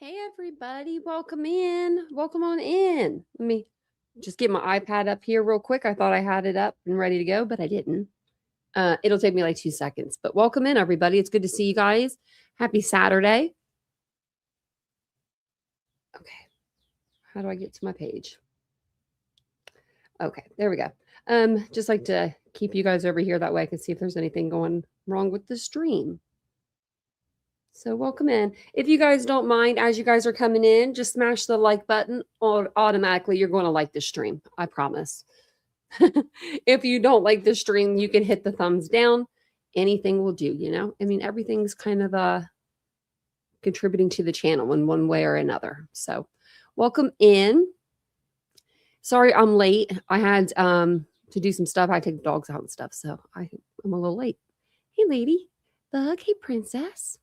Hey everybody, welcome in. Welcome on in. Let me just get my iPad up here real quick. I thought I had it up and ready to go, but I didn't. It'll take me like 2 seconds. But welcome in everybody. It's good to see you guys. Happy Saturday. Okay. How do I get to my page? Okay, there we go. Just like to keep you guys over here that way I can see if there's anything going wrong with the stream. So welcome in. If you guys don't mind, as you guys are coming in, just smash the like button or automatically you're going to like the stream. I promise. If you don't like the stream, you can hit the thumbs down. Anything will do, you know? I mean, everything's kind of contributing to the channel in one way or another. So welcome in. Sorry, I'm late. I had to do some stuff. I take the dogs out and stuff, so I'm a little late. Hey, lady. Bug. Hey, princess.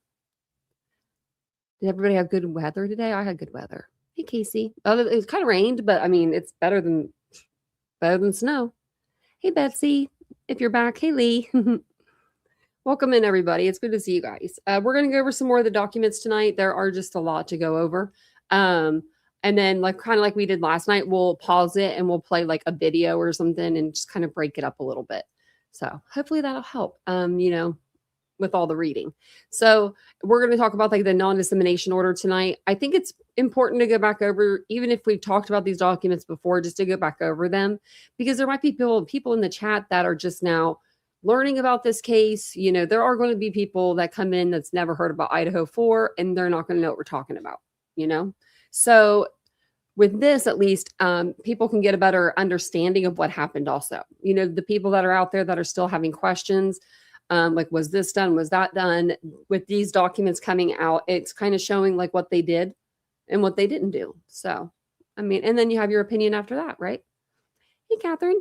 Did everybody have good weather today? I had good weather. Hey, Casey. Oh, it was kind of rained, but I mean, it's better than snow. Hey, Betsy. If you're back, hey, Lee. Welcome in, everybody. It's good to see you guys. We're going to go over some more of the documents tonight. There are just a lot to go over. And then, kind of like we did last night, we'll pause it and we'll play like a video or something and just kind of break it up a little bit. So hopefully that'll help. With all the reading. So we're going to talk about like the non-dissemination order tonight. I think it's important to go back over, even if we've talked about these documents before, just to go back over them, because there might be people in the chat that are just now learning about this case. You know, there are going to be people that come in that's never heard about Idaho 4, and they're not going to know what we're talking about, you know? So with this, at least, people can get a better understanding of what happened also. You know, the people that are out there that are still having questions, like, was this done? Was that done? With these documents coming out, it's kind of showing like what they did and what they didn't do. So, I mean, and then you have your opinion after that, right? Hey, Catherine.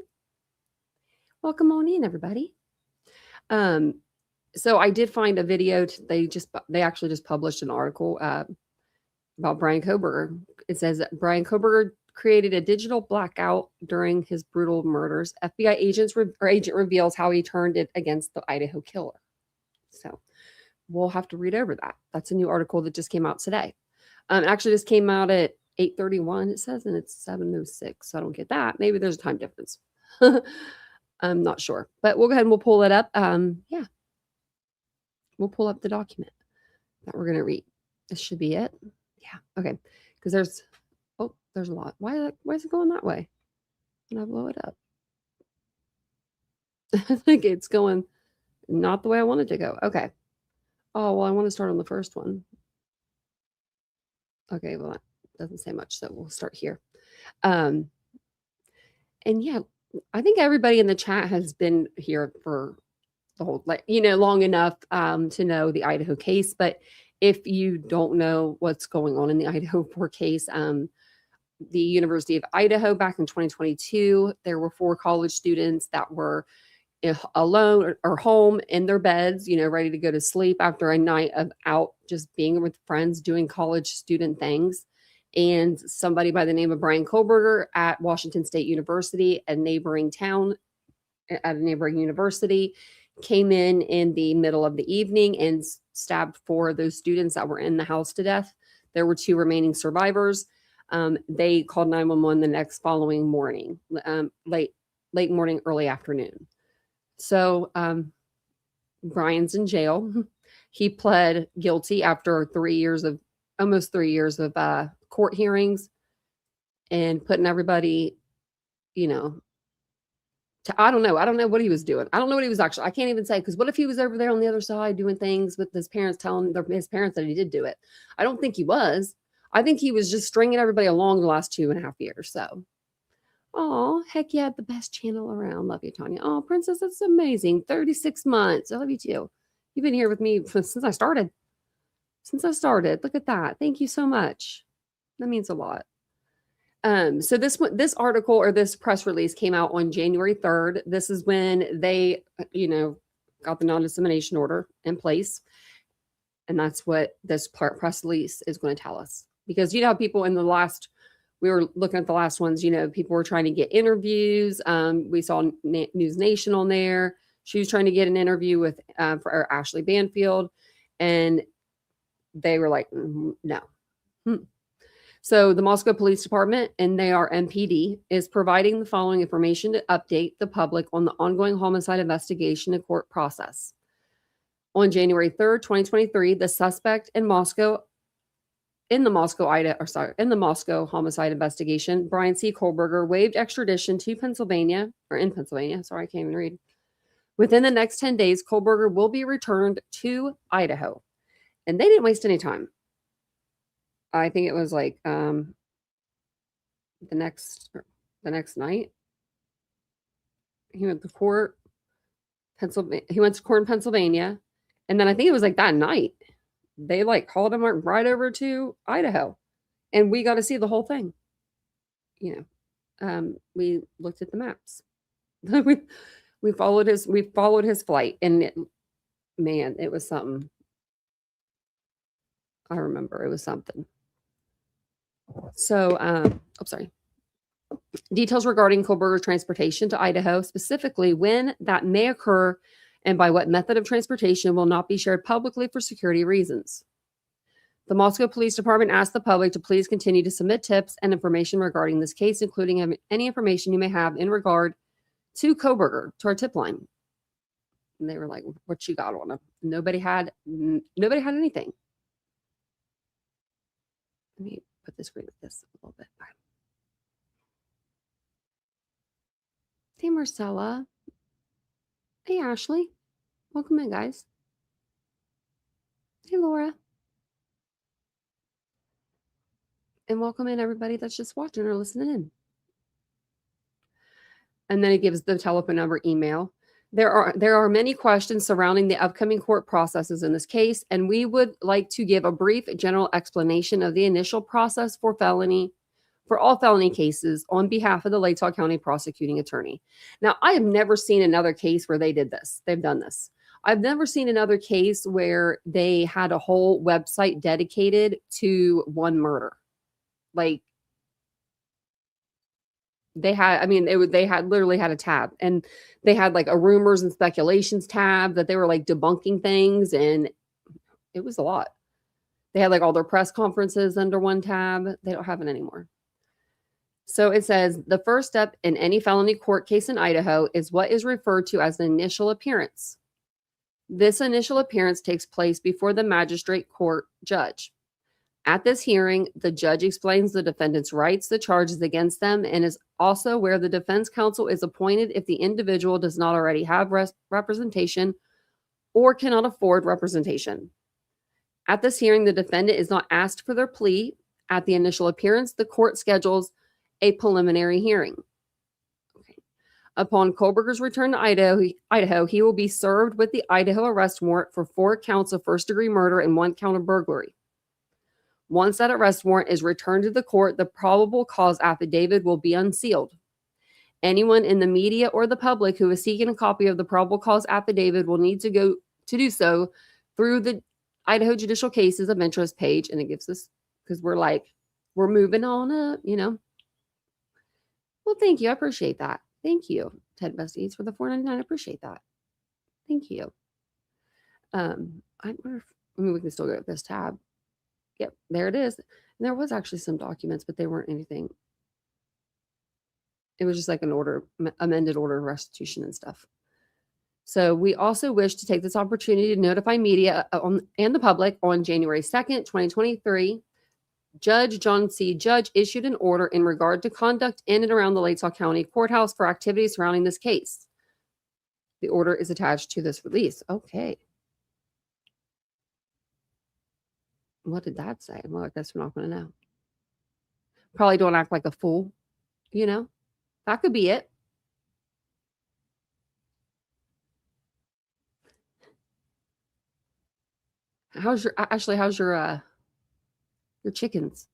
Welcome on in, everybody. So I did find a video. They actually just published an article about Brian Koberger. It says that Brian Koberger created a digital blackout during his brutal murders. FBI agent reveals how he turned it against the Idaho killer. So we'll have to read over that. That's a new article that just came out today. Actually, this came out at 8:31. It says, and it's 7:06. So I don't get that. Maybe there's a time difference. I'm not sure, but we'll go ahead and we'll pull it up. Yeah, we'll pull up the document that we're going to read. This should be it. Yeah. Okay. Because there's a lot. Why is it going that way? When I blow it up, I think it's going not the way I want it to go. Okay. Oh, well, I want to start on the first one. Okay, well, that doesn't say much, so we'll start here. And yeah, I think everybody in the chat has been here for the whole, long enough to know the Idaho case. But if you don't know what's going on in the Idaho 4 case, the University of Idaho back in 2022, there were 4 college students that were alone or home in their beds, ready to go to sleep after a night of out just being with friends doing college student things. And somebody by the name of Brian Koberger at Washington State University, a neighboring town at a neighboring university, came in the middle of the evening and stabbed 4 of those students that were in the house to death. There were 2 remaining survivors. They called 911 the next following morning, late morning, early afternoon. So Brian's in jail. He pled guilty after almost 3 years of court hearings and putting everybody, I don't know what he was doing. I don't know what he was I can't even say, because what if he was over there on the other side doing things with his parents, telling his parents that he did do it? I don't think he was. I think he was just stringing everybody along the last 2.5 years. So, oh, heck yeah, the best channel around. Love you, Tanya. Oh, Princess, that's amazing. 36 months. I love you too. You've been here with me since I started. Look at that. Thank you so much. That means a lot. So this article or this press release came out on January 3rd. This is when they, got the non-dissemination order in place. And that's what this press release is going to tell us. Because, people we were looking at the last ones, people were trying to get interviews. We saw News Nation on there. She was trying to get an interview with for Ashley Banfield. And they were like, no. So the Moscow Police Department, and they are MPD, is providing the following information to update the public on the ongoing homicide investigation and court process. On January 3rd, 2023, the suspect in the Moscow homicide investigation, Brian C. Kohlberger waived extradition to Pennsylvania. Sorry, I can't even read. Within the next 10 days, Kohlberger will be returned to Idaho. And they didn't waste any time. I think it was like the next night. He went to court, He went to court in Pennsylvania. And then I think it was like that night. They like called him right over to Idaho. And we got to see the whole thing. We looked at the maps. we followed his flight, and it was something. I remember it was something. So, sorry. Details regarding Kohlberger's transportation to Idaho, specifically when that may occur and by what method of transportation, will not be shared publicly for security reasons. The Moscow Police Department asked the public to please continue to submit tips and information regarding this case, including any information you may have in regard to Kohlberger, to our tip line. And they were like, "What you got on him?" Nobody had anything. Let me put the screen like this a little bit. Hey, Marcella. Hey, Ashley. Welcome in, guys. Hey, Laura. And welcome in everybody that's just watching or listening in. And then it gives the telephone number, email. There are many questions surrounding the upcoming court processes in this case, and we would like to give a brief general explanation of the initial process for all felony cases on behalf of the Latah County prosecuting attorney. Now, I have never seen another case where they did this. They've done this. I've never seen another case where they had a whole website dedicated to one murder. Like, they literally had a tab, and they had like a rumors and speculations tab that they were like debunking things, and it was a lot. They had like all their press conferences under one tab. They don't have it anymore. So it says the first step in any felony court case in Idaho is what is referred to as an initial appearance. This initial appearance takes place before the magistrate court judge. At this hearing, the judge explains the defendant's rights, the charges against them, and is also where the defense counsel is appointed if the individual does not already have representation or cannot afford representation. At this hearing, the defendant is not asked for their plea. At the initial appearance, the court schedules a preliminary hearing. Okay. Upon Kohlberger's return to Idaho, he will be served with the Idaho arrest warrant for 4 counts of first-degree murder and 1 count of burglary. Once that arrest warrant is returned to the court, the probable cause affidavit will be unsealed. Anyone in the media or the public who is seeking a copy of the probable cause affidavit will need to do so through the Idaho Judicial Cases of Interest page. And it gives us, because we're moving on up, Well, thank you. I appreciate that. Thank you, Ted Besties, for the $4.99. I appreciate that. Thank you. I wonder if we can still go to this tab. Yep, there it is. And there was actually some documents, but they weren't anything. It was just like an amended order of restitution and stuff. So we also wish to take this opportunity to notify media and the public on January 2nd, 2023, Judge John C. Judge issued an order in regard to conduct in and around the Latah County Courthouse for activities surrounding this case. The order is attached to this release. Okay. What did that say? Well, I guess we're not going to know. Probably don't act like a fool, That could be it. How's your chickens?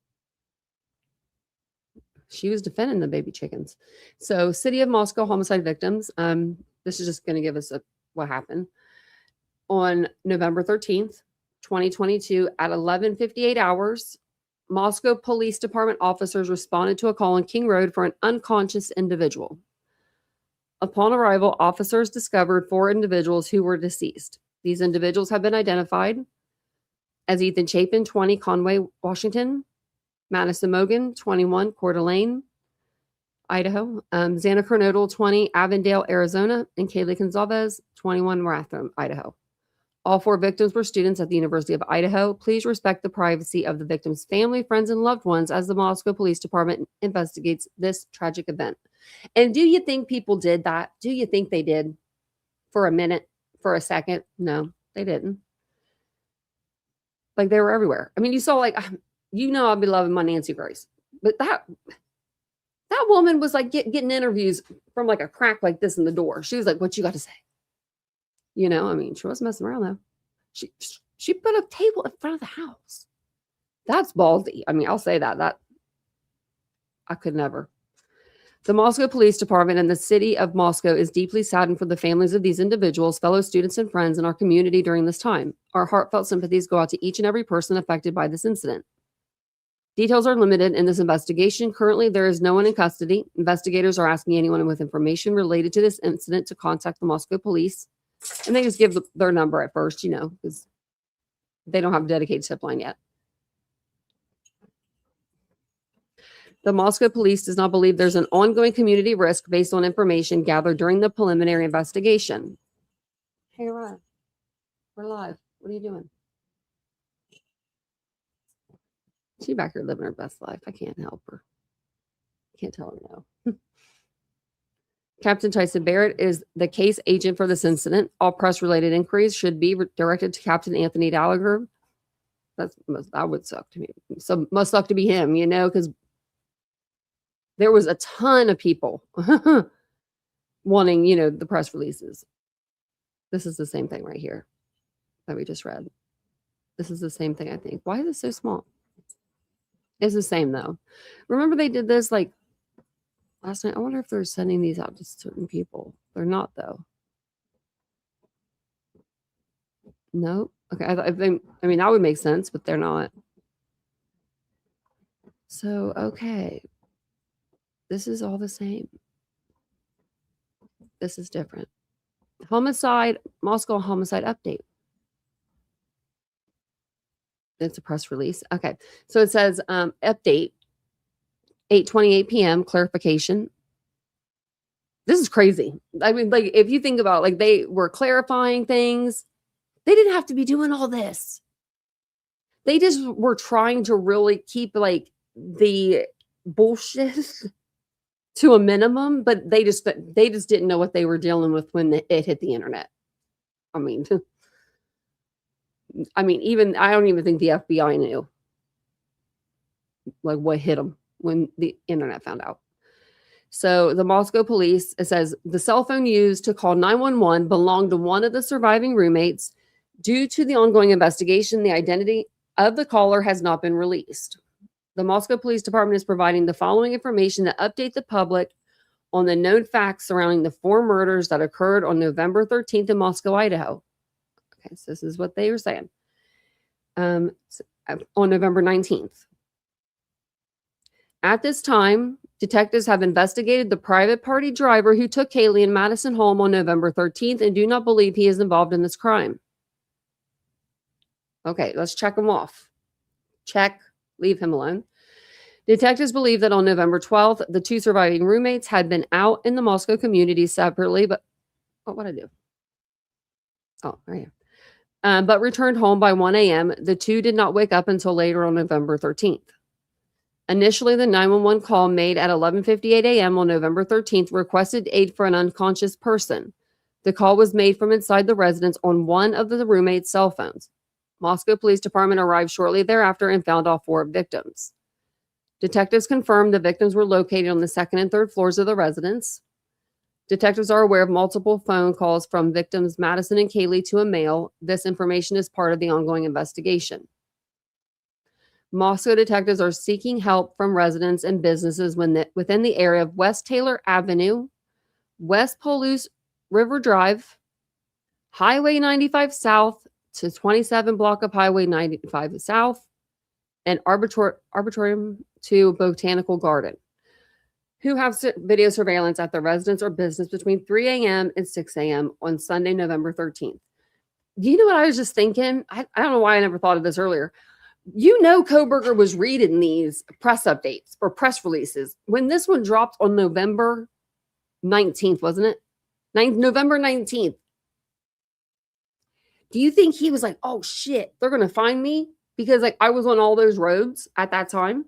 She was defending the baby chickens. So, City of Moscow homicide victims. This is just going to give us what happened on November 13th. 2022 at 11:58 hours, Moscow Police Department officers responded to a call on King Road for an unconscious individual. Upon arrival, officers discovered 4 individuals who were deceased. These individuals have been identified as Ethan Chapin, 20, Conway, Washington, Madison Mogan, 21, Coeur d'Alene, Idaho. Xana Kernodle, 20, Avondale, Arizona. And Kaylee Gonzalez, 21, Rathrum, Idaho. All 4 victims were students at the University of Idaho. Please respect the privacy of the victims' family, friends, and loved ones as the Moscow Police Department investigates this tragic event. And do you think people did that? Do you think they did for a minute, for a second? No, they didn't. Like, they were everywhere. I mean, you saw, like, I'll be loving my Nancy Grace, but that woman was like getting interviews from like a crack like this in the door. She was like, "What you got to say?" I mean, she wasn't messing around though. She put a table in front of the house. That's ballsy. I mean, I'll say that I could never. The Moscow Police Department and the city of Moscow is deeply saddened for the families of these individuals, fellow students and friends in our community during this time. Our heartfelt sympathies go out to each and every person affected by this incident. Details are limited in this investigation. Currently, there is no one in custody. Investigators are asking anyone with information related to this incident to contact the Moscow police. And they just give their number at first, because they don't have a dedicated tip line yet. The Moscow police does not believe there's an ongoing community risk based on information gathered during the preliminary investigation. Hey, Ryan, we're live. What are you doing? She's back here living her best life. I can't help her. Can't tell her no. Captain Tyson Barrett is the case agent for this incident. All press-related inquiries should be directed to Captain Anthony Gallagher. That would suck to me. So must suck to be him, because there was a ton of people wanting, the press releases. This is the same thing right here that we just read. This is the same thing, I think. Why is it so small? It's the same, though. Remember they did this, like, last night? I wonder if they're sending these out to certain people. They're not, though. No? Okay. I mean, that would make sense, but they're not. So, okay. This is all the same. This is different. Homicide, Moscow homicide update. It's a press release. Okay. So it says update 8:28 p.m. clarification. This is crazy. I mean, like, if you think about, like, they were clarifying things, they didn't have to be doing all this. They just were trying to really keep, like, the bullshit to a minimum, but they just didn't know what they were dealing with when it hit the internet. I mean, even I don't even think the FBI knew, like, what hit them when the internet found out. So the Moscow police, it says the cell phone used to call 911 belonged to one of the surviving roommates. Due to the ongoing investigation, the identity of the caller has not been released. The Moscow Police Department is providing the following information to update the public on the known facts surrounding the 4 murders that occurred on November 13th in Moscow, Idaho. Okay, so this is what they were saying. On November 19th. At this time, detectives have investigated the private party driver who took Kaylee and Madison home on November 13th and do not believe he is involved in this crime. Okay, let's check him off. Check. Leave him alone. Detectives believe that on November 12th, the 2 surviving roommates had been out in the Moscow community separately, but what'd I do? Oh, right here. But returned home by 1 a.m. The 2 did not wake up until later on November 13th. Initially, the 911 call made at 11:58 a.m. on November 13th requested aid for an unconscious person. The call was made from inside the residence on one of the roommates' cell phones. Moscow Police Department arrived shortly thereafter and found all 4 victims. Detectives confirmed the victims were located on the 2nd and 3rd floors of the residence. Detectives are aware of multiple phone calls from victims Madison and Kaylee to a male. This information is part of the ongoing investigation. Moscow detectives are seeking help from residents and businesses within the area of West Taylor Avenue, West Palouse River Drive, Highway 95 South to 27 block of Highway 95 South, and Arboretum to Botanical Garden, who have video surveillance at the residence or business between 3 a.m. and 6 a.m. on Sunday, November 13th. You know what I was just thinking? I don't know why I never thought of this earlier. You know, Koberger was reading these press updates or press releases when this one dropped on November 19th, wasn't it? November 19th. Do you think he was like, oh shit, they're going to find me? Because like I was on all those roads at that time.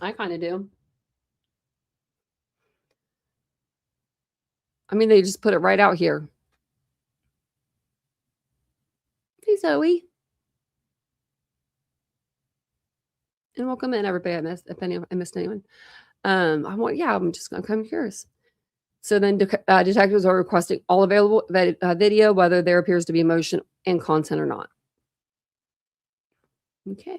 I kind of do. I mean, they just put it right out here. Hey, Zoe. And welcome in, everybody. I missed anyone. I'm just going to come curious. So then detectives are requesting all available video, whether there appears to be motion and content or not. Okay.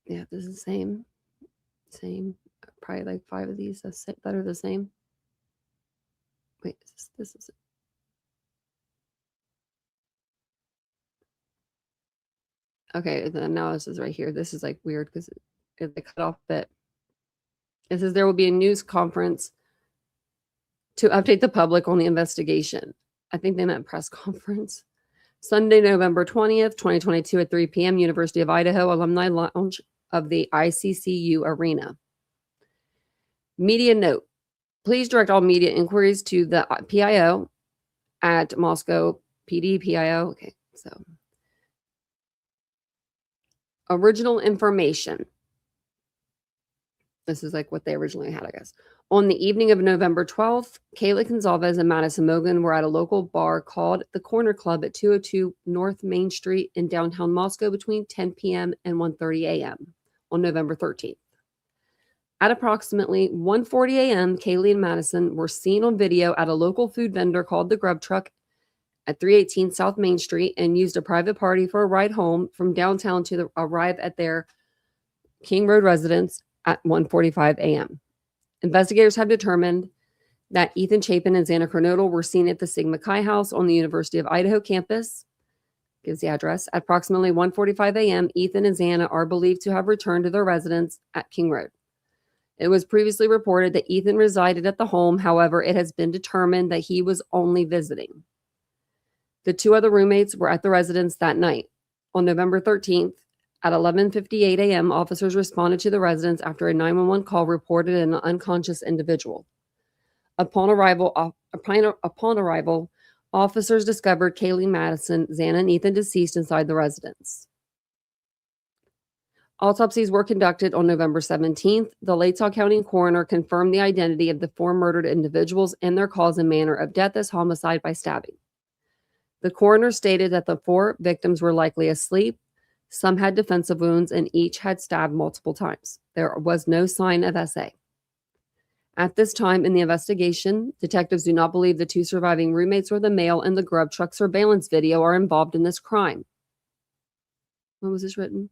Yeah, this is the same. Probably like 5 of these that are the same. Wait, this is it. Okay, the analysis right here. This is like weird because they cut off bit. It says there will be a news conference to update the public on the investigation. I think they meant press conference. Sunday, November 20th, 2022 at 3 p.m., University of Idaho Alumni Lounge of the ICCU Arena. Media note. Please direct all media inquiries to the PIO at Moscow PD PIO. Okay, so original information. This is like what they originally had, I guess. On the evening of November 12th, Kayla Gonzalez and Madison Mogan were at a local bar called the Corner Club at 202 North Main Street in downtown Moscow between 10 p.m. and 1:30 a.m. on November 13th. At approximately 1:40 a.m., Kaylee and Madison were seen on video at a local food vendor called The Grub Truck at 318 South Main Street and used a private party for a ride home from downtown to arrive at their King Road residence at 1:45 a.m. Investigators have determined that Ethan Chapin and Xana Kernodle were seen at the Sigma Chi House on the University of Idaho campus. Gives the address. At approximately 1:45 a.m., Ethan and Xana are believed to have returned to their residence at King Road. It was previously reported that Ethan resided at the home. However, it has been determined that he was only visiting. The 2 other roommates were at the residence that night. On November 13th, at 11:58 a.m., officers responded to the residence after a 911 call reported an unconscious individual. Upon arrival, officers discovered Kaylee Madison, Xana, and Ethan deceased inside the residence. Autopsies were conducted on November 17th. The Latah County coroner confirmed the identity of the 4 murdered individuals and their cause and manner of death as homicide by stabbing. The coroner stated that the 4 victims were likely asleep. Some had defensive wounds and each had stabbed multiple times. There was no sign of SA. At this time in the investigation, detectives do not believe the 2 surviving roommates or the male in the Grub Truck surveillance video are involved in this crime. When was this written?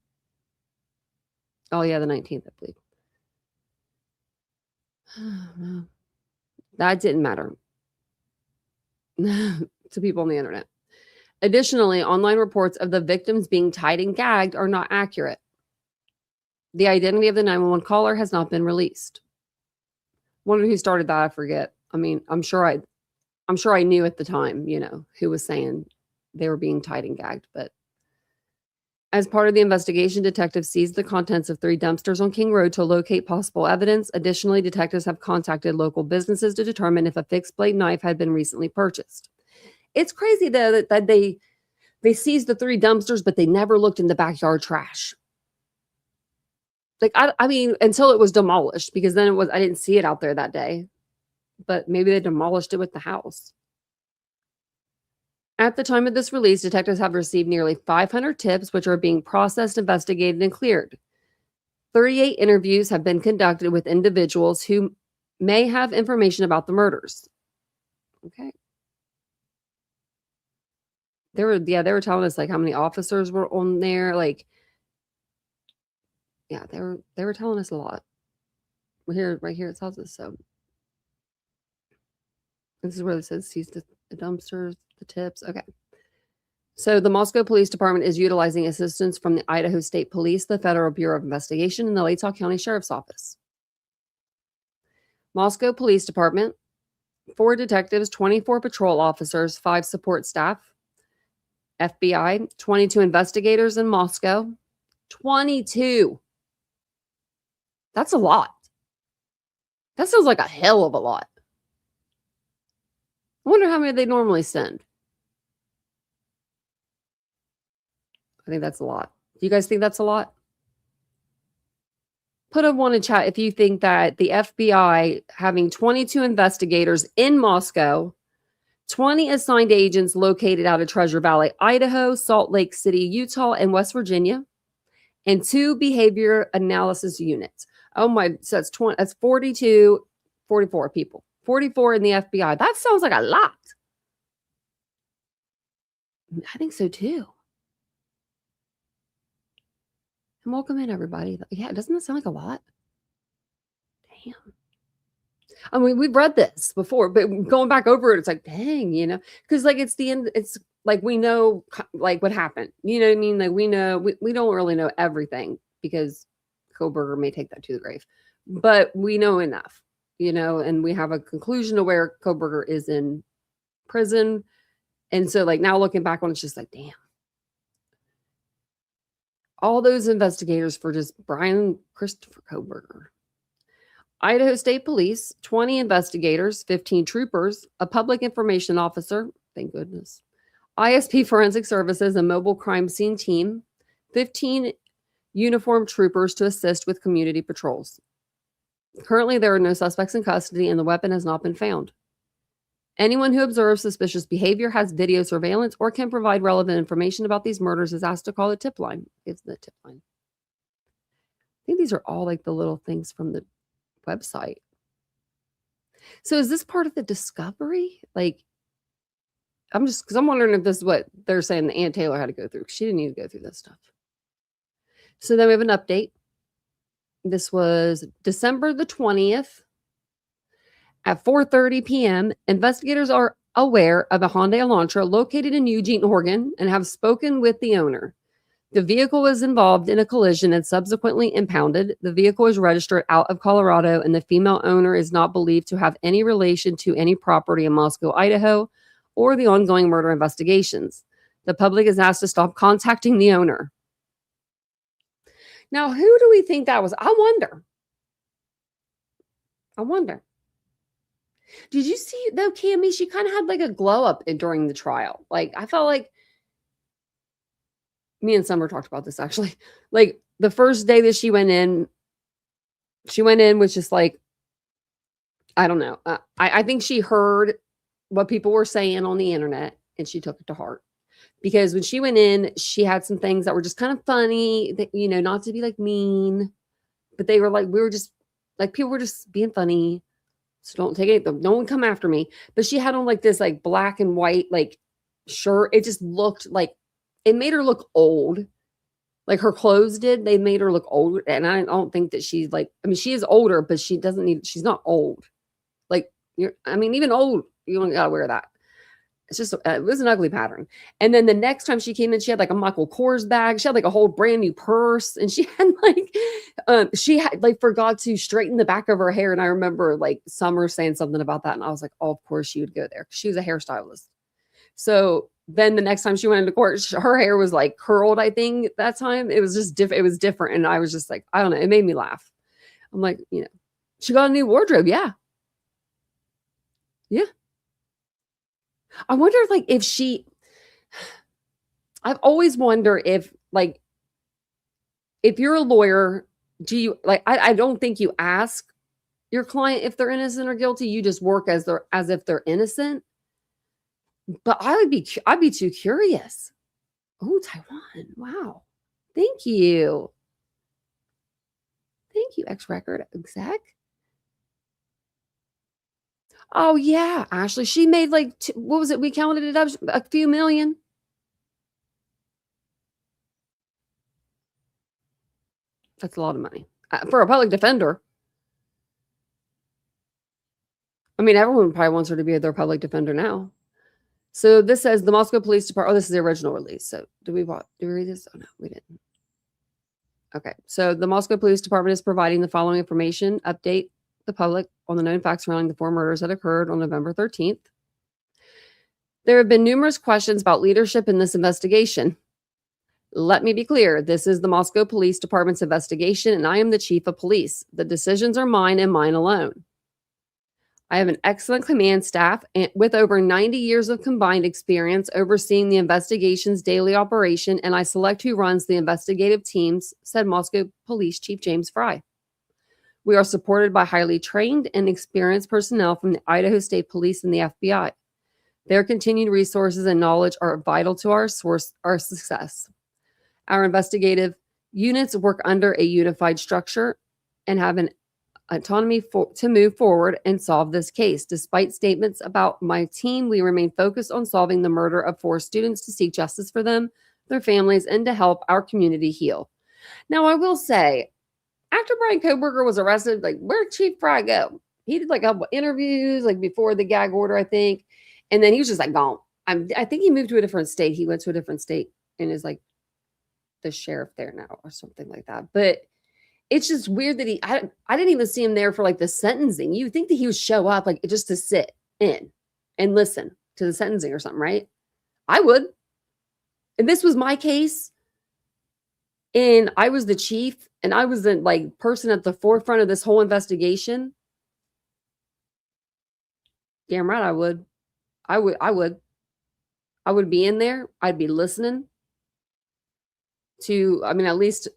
Oh, yeah, the 19th, I believe. That didn't matter to people on the internet. Additionally, online reports of the victims being tied and gagged are not accurate. The identity of the 911 caller has not been released. Wonder who started that, I forget. I mean, I'm sure I knew at the time, who was saying they were being tied and gagged, but as part of the investigation, detectives seized the contents of 3 dumpsters on King Road to locate possible evidence. Additionally, detectives have contacted local businesses to determine if a fixed blade knife had been recently purchased. It's crazy, though, that they seized the 3 dumpsters, but they never looked in the backyard trash. Like, I mean, until it was demolished, because then I didn't see it out there that day. But maybe they demolished it with the house. At the time of this release, detectives have received nearly 500 tips, which are being processed, investigated, and cleared. 38 interviews have been conducted with individuals who may have information about the murders. Okay. They were telling us like how many officers were on there. Like, yeah, they were telling us a lot. Right here it tells us so. This is where it says seize the dumpsters, the tips. Okay. So the Moscow Police Department is utilizing assistance from the Idaho State Police, the Federal Bureau of Investigation, and the Latah County Sheriff's Office. Moscow Police Department 4 detectives, 24 patrol officers, 5 support staff, FBI, 22 investigators in Moscow. 22. That's a lot. That sounds like a hell of a lot. I wonder how many they normally send. I think that's a lot. Do you guys think that's a lot? Put a one in chat if you think that the FBI having 22 investigators in Moscow, 20 assigned agents located out of Treasure Valley, Idaho, Salt Lake City, Utah, and West Virginia, and 2 behavior analysis units. Oh my, so that's 20, that's 42, 44 people. 44 in the FBI. That sounds like a lot. I think so too. And welcome in, everybody. Yeah, doesn't that sound like a lot? Damn. I mean, we've read this before, but going back over it, it's like, dang, because like it's the end. It's like we know like what happened. You know what I mean? Like we know we don't really know everything because Koberger may take that to the grave, but we know enough, and we have a conclusion to where Koberger is in prison. And so like now looking back on it, it's just like, damn. All those investigators for just Brian Christopher Koberger. Idaho State Police, 20 investigators, 15 troopers, a public information officer, thank goodness, ISP Forensic Services, a mobile crime scene team, 15 uniformed troopers to assist with community patrols. Currently, there are no suspects in custody and the weapon has not been found. Anyone who observes suspicious behavior, has video surveillance, or can provide relevant information about these murders is asked to call the tip line. It's the tip line. I think these are all like the little things from the website. So is this part of the discovery? Like, I'm wondering if this is what they're saying that Ann Taylor had to go through. She didn't need to go through this stuff. So then we have an update. This was December the 20th at 4:30 p.m. Investigators are aware of a Hyundai Elantra located in Eugene, Oregon, and have spoken with the owner. The vehicle was involved in a collision and subsequently impounded. The vehicle is registered out of Colorado, and the female owner is not believed to have any relation to any property in Moscow, Idaho, or the ongoing murder investigations. The public is asked to stop contacting the owner. Now, who do we think that was? I wonder. Did you see, though, Cammie? She kind of had like a glow up during the trial. Like, I felt like me and Summer talked about this actually. Like the first day that she went in was just like, I don't know. I think she heard what people were saying on the internet and she took it to heart. Because when she went in, she had some things that were just kind of funny, that, not to be like mean, but they were like, we were just like, people were just being funny. So don't take it. No one come after me. But she had on like this like black and white like shirt. It just looked like, it made her look old. Like her clothes did. They made her look old. And I don't think that she's like, she is older, but she's not old. Like, even old, you don't gotta wear that. It's just, it was an ugly pattern. And then the next time she came in, she had like a Michael Kors bag. She had like a whole brand new purse. And she had like, forgot to straighten the back of her hair. And I remember like Summer saying something about that. And I was like, oh, of course she would go there. She was a hairstylist. So then the next time she went into court, her hair was like curled, I think that time. It was just different. It was different. And I was just like, I don't know. It made me laugh. I'm like, she got a new wardrobe. Yeah. Yeah. I wonder I've always wondered if you're a lawyer, do you I don't think you ask your client if they're innocent or guilty. You just work as if they're innocent. But I'd be too curious. Oh, Taiwan. Wow. Thank you. Thank you, ex-record exec. Oh, yeah, Ashley. She made like, what was it? We counted it up, a few million. That's a lot of money for a public defender. Everyone probably wants her to be their public defender now. So this says the Moscow Police Department. Oh, this is the original release. So did we read this? Oh, no, we didn't. Okay. So the Moscow Police Department is providing the following information. Update. the public on the known facts surrounding the 4 murders that occurred on November 13th. There have been numerous questions about leadership in this investigation. Let me be clear, this is the Moscow Police Department's investigation, and I am the chief of police. The decisions are mine and mine alone. I have an excellent command staff with over 90 years of combined experience overseeing the investigation's daily operation, and I select who runs the investigative teams, said Moscow Police Chief James Fry. We are supported by highly trained and experienced personnel from the Idaho State Police and the FBI. Their continued resources and knowledge are vital to our success. Our investigative units work under a unified structure and have an autonomy to move forward and solve this case. Despite statements about my team, we remain focused on solving the murder of 4 students to seek justice for them, their families, and to help our community heal. Now, I will say, after Brian Koberger was arrested, like, where'd Chief Fry go? He did like a couple interviews, like before the gag order, I think. And then he was just like gone. I think he moved to a different state. He went to a different state and is like the sheriff there now or something like that. But it's just weird that I didn't even see him there for like the sentencing. You would think that he would show up like just to sit in and listen to the sentencing or something, right? I would. And this was my case. And I was the chief and I was the like person at the forefront of this whole investigation. Damn right I would. I would be in there. I'd be listening to, at least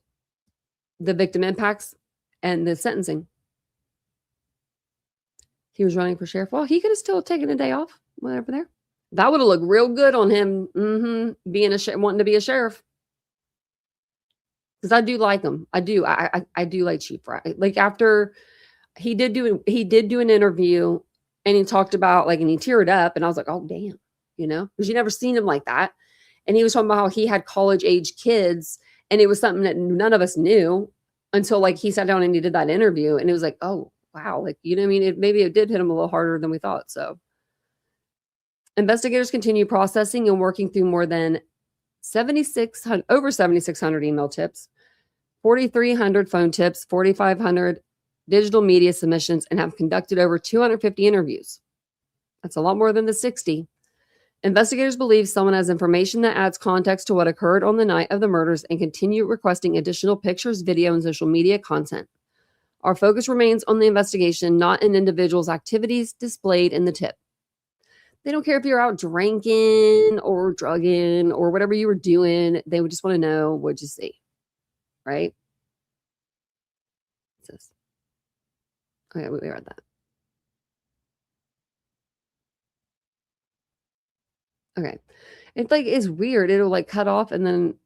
the victim impacts and the sentencing. He was running for sheriff. Well, he could have still taken a day off, whatever there. That would have looked real good on him, being wanting to be a sheriff. Because I do like him. I do. I do like Chief Fry. Like after he did do an interview and he talked about and he teared up and I was like, oh damn, because you never seen him like that. And he was talking about how he had college age kids and it was something that none of us knew until he sat down and he did that interview and it was like, oh wow, maybe it did hit him a little harder than we thought. So investigators continue processing and working through more than over 7,600 email tips, 4,300 phone tips, 4,500 digital media submissions, and have conducted over 250 interviews. That's a lot more than the 60. Investigators believe someone has information that adds context to what occurred on the night of the murders and continue requesting additional pictures, video, and social media content. Our focus remains on the investigation, not an individual's activities displayed in the tip. They don't care if you're out drinking or drugging or whatever you were doing. They would just want to know, what'd you see? Right? What's this? Okay, we read that. Okay. It's weird. It'll cut off and then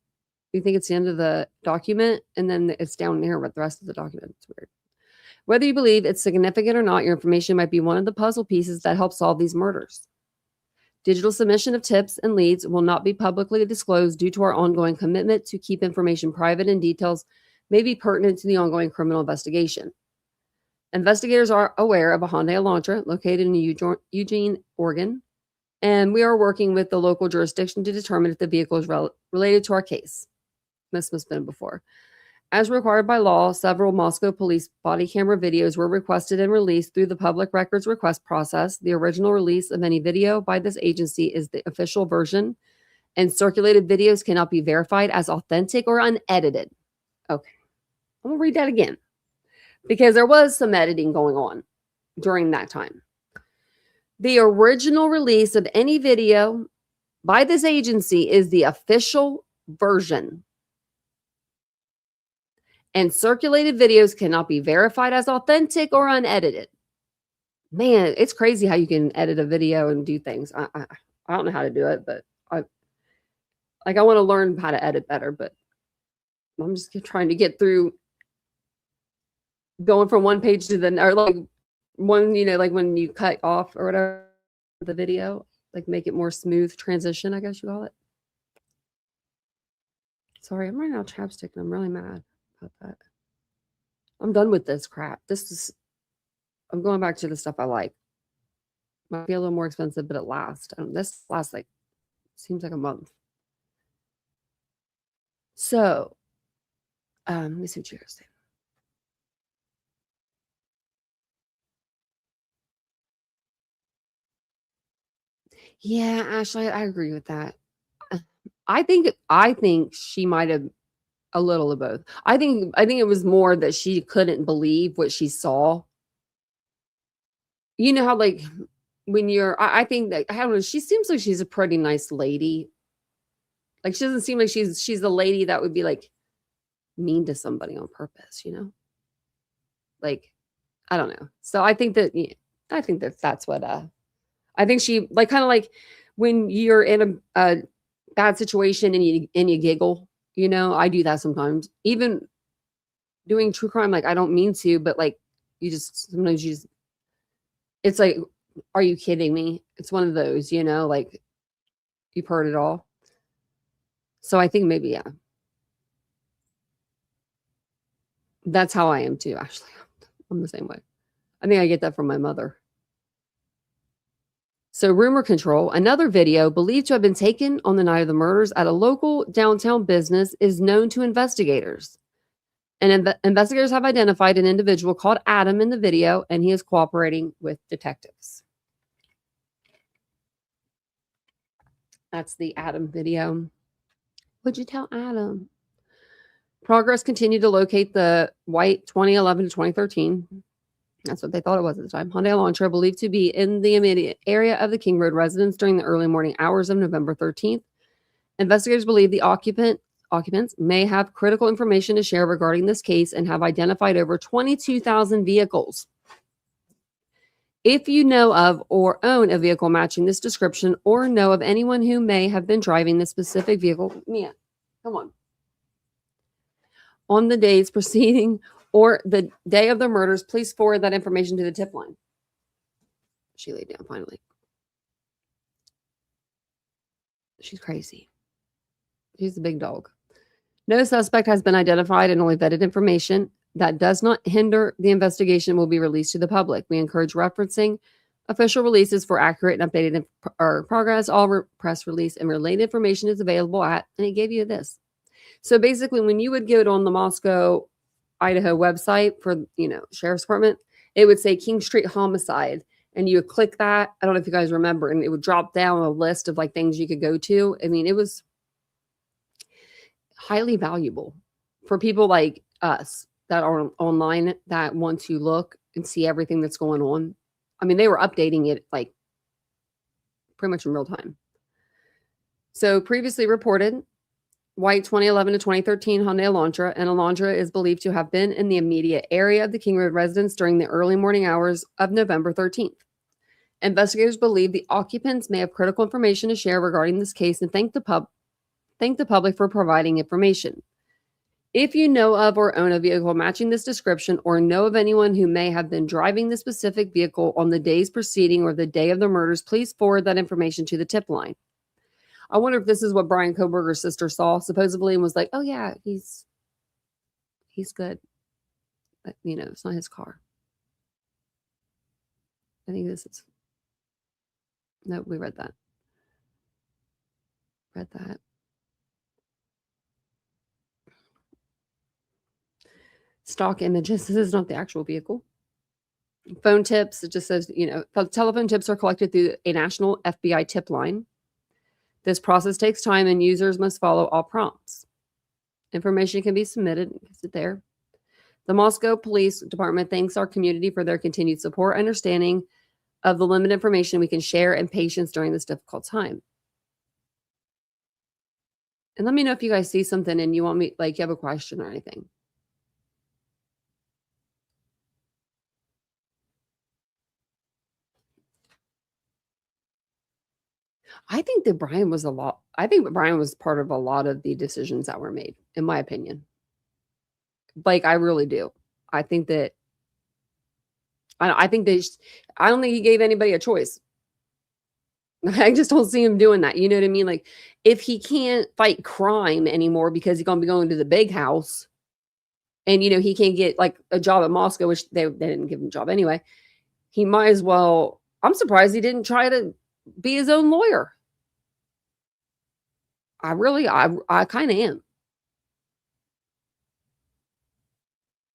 you think it's the end of the document and then it's down here with the rest of the document. It's weird. Whether you believe it's significant or not, your information might be one of the puzzle pieces that help solve these murders. Digital submission of tips and leads will not be publicly disclosed due to our ongoing commitment to keep information private and details may be pertinent to the ongoing criminal investigation. Investigators are aware of a Hyundai Elantra located in Eugene, Oregon, and we are working with the local jurisdiction to determine if the vehicle is related to our case. This must have been before. As required by law, several Moscow police body camera videos were requested and released through the public records request process. The original release of any video by this agency is the official version, and circulated videos cannot be verified as authentic or unedited. Okay, I'm going to read that again because there was some editing going on during that time. The original release of any video by this agency is the official version. And circulated videos cannot be verified as authentic or unedited. Man, it's crazy how you can edit a video and do things. I don't know how to do it, but I want to learn how to edit better, but I'm just trying to get through going from one page to the or one, when you cut off or whatever the video, make it more smooth transition, I guess you call it. Sorry, I'm running out of chapstick and I'm really mad about that. I'm done with this crap. I'm going back to the stuff I like. Might be a little more expensive, but it lasts. This lasts seems like a month. So, let me see what you guys think. Yeah, Ashley, I agree with that. Uh, I think she might have a little of both. I think it was more that she couldn't believe what she saw. You know how, like, when you're I think that I don't know, she seems like she's a pretty nice lady. Like, she doesn't seem like she's a lady that would be, like, mean to somebody on purpose, you know? Like, I don't know. So I think that that's what, I think she like, kinda like when you're in a bad situation and you giggle, you know? I do that sometimes. Even doing true crime, like, I don't mean to, but, like, you just sometimes you just it's like, "Are you kidding me?" It's one of those, you know, like, you've heard it all. So I think maybe, yeah, that's how I am too, actually. I'm the same way. I think I get that from my mother. So, rumor control, another video believed to have been taken on the night of the murders at a local downtown business is known to investigators. And investigators have identified an individual called Adam in the video, and he is cooperating with detectives. That's the Adam video. What'd you tell Adam? Progress continued to locate the white 2011 to 2013. That's what they thought it was at the time. Hyundai Elantra believed to be in the immediate area of the King Road residence during the early morning hours of November 13th. Investigators believe the occupants may have critical information to share regarding this case and have identified over 22,000 vehicles. If you know of or own a vehicle matching this description or know of anyone who may have been driving this specific vehicle, Mia, come on the days preceding or the day of the murders, please forward that information to the tip line. She laid down finally. She's crazy. She's a big dog. No suspect has been identified, and only vetted information that does not hinder the investigation will be released to the public. We encourage referencing official releases for accurate and updated progress. All press release and related information is available at, and it gave you this. So basically, when you would go on the Moscow, Idaho website for, sheriff's department, it would say King Street Homicide, and you would click that. I don't know if you guys remember, and it would drop down a list of like things you could go to. I mean, it was highly valuable for people like us that are online that want to look and see everything that's going on. I mean, they were updating it like pretty much in real time. So previously reported, white 2011 to 2013 Hyundai Elantra, and Elantra is believed to have been in the immediate area of the King Road residence during the early morning hours of November 13th. Investigators believe the occupants may have critical information to share regarding this case and thank the public for providing information. If you know of or own a vehicle matching this description or know of anyone who may have been driving the specific vehicle on the days preceding or the day of the murders, please forward that information to the tip line. I wonder if this is what Brian Koberger's sister saw supposedly and was like, "Oh yeah, he's good." But, it's not his car. I think this is no, we read that. Read that. Stock images. This is not the actual vehicle. Phone tips. It just says, telephone tips are collected through a national FBI tip line. This process takes time and users must follow all prompts. Information can be submitted. Is it there? The Moscow Police Department thanks our community for their continued support, understanding of the limited information we can share, and patience during this difficult time. And let me know if you guys see something and you want me, like, you have a question or anything. I think Brian was part of a lot of the decisions that were made, in my opinion. Like, I really do. I think that I think I don't think he gave anybody a choice. I just don't see him doing that. You know what I mean? Like, if he can't fight crime anymore because he's gonna be going to the big house, and he can't get like a job at Moscow, which they didn't give him a job anyway. He might as well. I'm surprised he didn't try to be his own lawyer. I kind of am.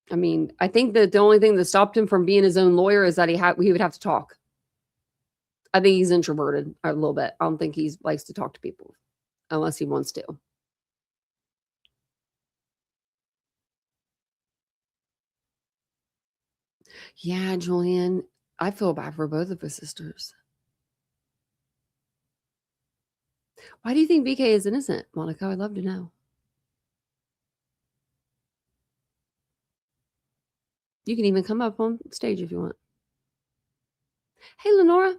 I mean, I think that the only thing that stopped him from being his own lawyer is that he would have to talk. I think he's introverted a little bit. I don't think he likes to talk to people unless he wants to. Yeah, Julian, I feel bad for both of his sisters. Why do you think BK is innocent, Monica? I'd love to know. You can even come up on stage if you want. Hey, Lenora.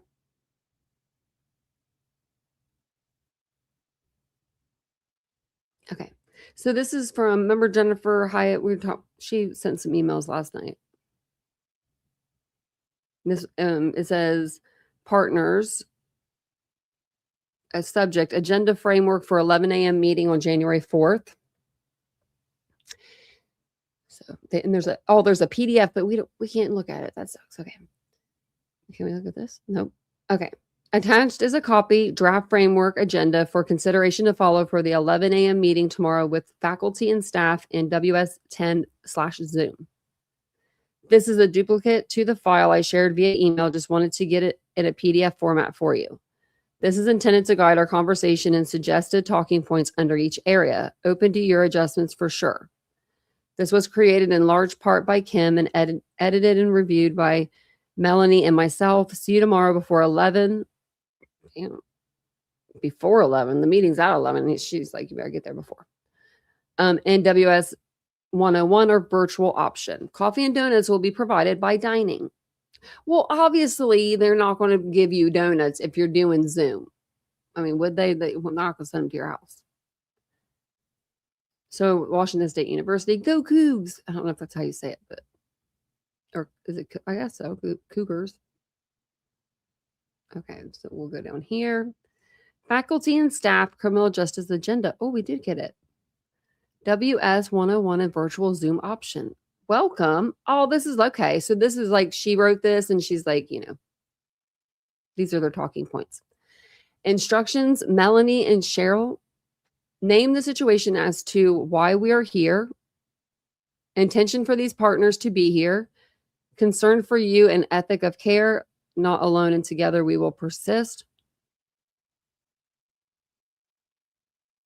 Okay. So this is from, remember Jennifer Hyatt? She sent some emails last night. This it says partners, a subject, agenda framework for 11 a.m. meeting on January 4th. So and there's a PDF, but we can't look at it. That sucks. Okay. Can we look at this? Nope. Okay. Attached is a copy draft framework agenda for consideration to follow for the 11 a.m. meeting tomorrow with faculty and staff in WS10/Zoom. This is a duplicate to the file I shared via email. Just wanted to get it in a PDF format for you. This is intended to guide our conversation and suggested talking points under each area. Open to your adjustments for sure. This was created in large part by Kim and edited and reviewed by Melanie and myself. See you tomorrow before 11. Before 11. The meeting's at 11. And she's like, you better get there before. NWS 101 or virtual option. Coffee and donuts will be provided by dining. Well, obviously, they're not going to give you donuts if you're doing Zoom. I mean, would they? They're not going to send them to your house. So, Washington State University, go Cougs. I don't know if that's how you say it, but, or is it, I guess so, Cougars. Okay, so we'll go down here. Faculty and staff criminal justice agenda. Oh, we did get it. WS 101 and virtual Zoom option. Welcome. Oh, this is okay. So this is like she wrote this and she's like, these are their talking points. Instructions, Melanie and Cheryl. Name the situation as to why we are here. Intention for these partners to be here. Concern for you and ethic of care. Not alone and together we will persist.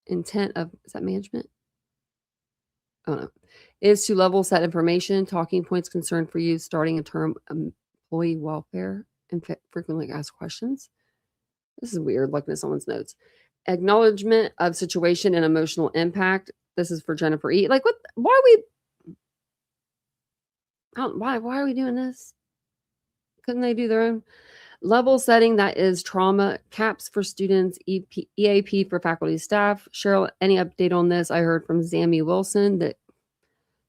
Intent of, is that management? Oh no. Is to level set information, talking points, concern for you, starting a term, employee welfare, and frequently asked questions. This is weird, looking at someone's notes. Acknowledgement of situation and emotional impact. This is for Jennifer E. Like, what? Why are we doing this? Couldn't they do their own? Level setting, that is trauma. Caps for students, EAP for faculty staff. Cheryl, any update on this? I heard from Zammy Wilson, that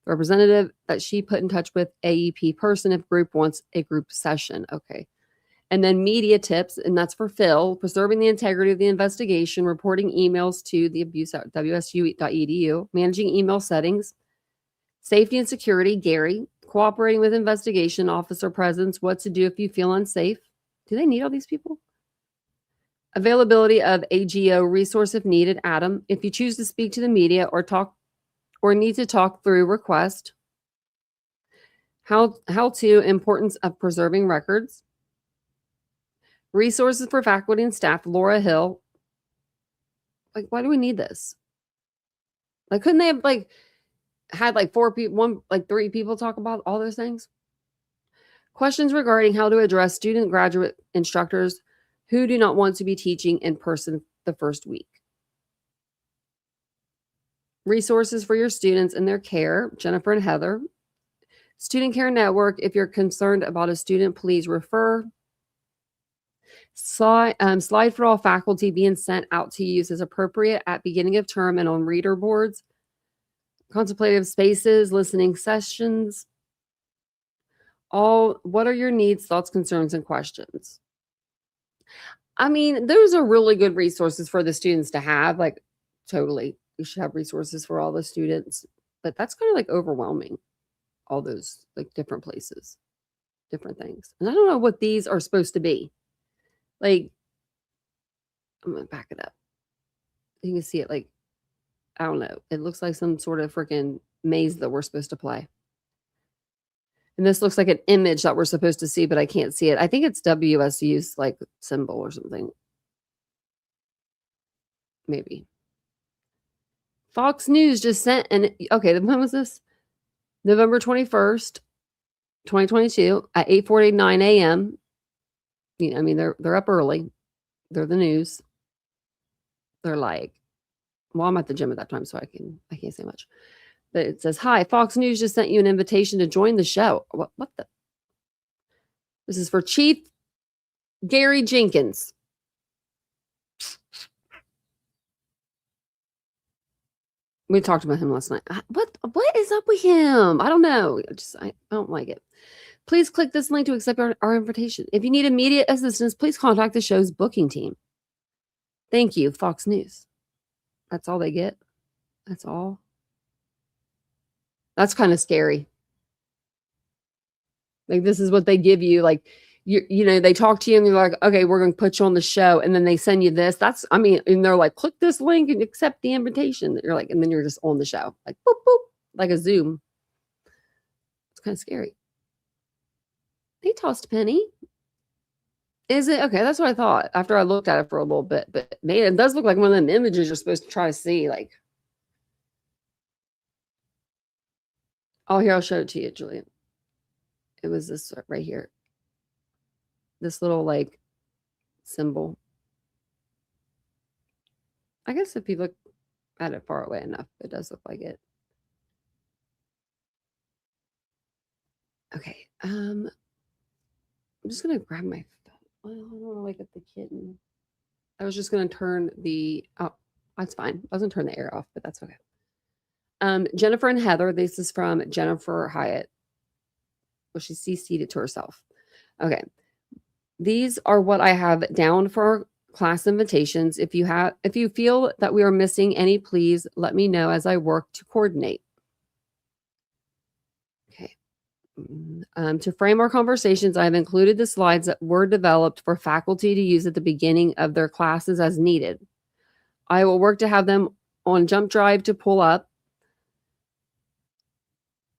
representative, that she put in touch with AEP person if group wants a group session. Okay. And then media tips, and that's for Phil, preserving the integrity of the investigation, reporting emails to the abuse at wsu.edu, managing email settings, safety and security, Gary, cooperating with investigation, officer presence, what to do if you feel unsafe. Do they need all these people? Availability of AGO resource if needed, Adam. If you choose to speak to the media or need to talk through request. How to, importance of preserving records. Resources for faculty and staff, Laura Hill. Like, why do we need this? Like, couldn't they have had 4 people, 3 people talk about all those things? Questions regarding how to address student graduate instructors who do not want to be teaching in person the first week. Resources for your students and their care, Jennifer and Heather. Student Care Network, if you're concerned about a student, please refer. Slide for all faculty being sent out to use as appropriate at beginning of term and on reader boards. Contemplative spaces, listening sessions. What are your needs, thoughts, concerns, and questions? I mean, those are really good resources for the students to have. Like, totally. We should have resources for all the students. But that's kind of overwhelming. All those different places, different things. And I don't know what these are supposed to be. I'm going to back it up. You can see it I don't know. It looks like some sort of freaking maze that we're supposed to play. And this looks like an image that we're supposed to see, but I can't see it. I think it's WSU's like symbol or something. Maybe. Fox News just sent okay, when was this? November 21st, 2022 at 8:49 a.m. I mean, they're up early. They're the news. They're like, well, I'm at the gym at that time, so I can't say much. But it says, "Hi, Fox News just sent you an invitation to join the show." What the? This is for Chief Gary Jenkins. We talked about him last night. What is up with him? I don't know. I don't like it. Please click this link to accept our invitation. If you need immediate assistance, please contact the show's booking team. Thank you, Fox News. That's all they get. That's all. That's kind of scary. Like, this is what they give you. Like, they talk to you and they're like, okay, we're going to put you on the show. And then they send you this. And they're like, click this link and accept the invitation. You're like, and then you're just on the show. Like, boop, boop, like a Zoom. It's kind of scary. They tossed Penny. Is it? Okay, that's what I thought after I looked at it for a little bit. But man, it does look like one of them images you're supposed to try to see. Like, oh, here, I'll show it to you, Julian. It was this right here. This little, like, symbol. I guess if you look at it far away enough, it does look like it. Okay. I'm just going to grab my phone. I don't want to wake up the kitten. I was just going to turn that's fine. I was going to turn the air off, but that's okay. Jennifer and Heather. This is from Jennifer Hyatt. Well, she CC'd it to herself. Okay. These are what I have down for class invitations. If you feel that we are missing any, please let me know as I work to coordinate. Okay. To frame our conversations, I have included the slides that were developed for faculty to use at the beginning of their classes as needed. I will work to have them on Jump Drive to pull up.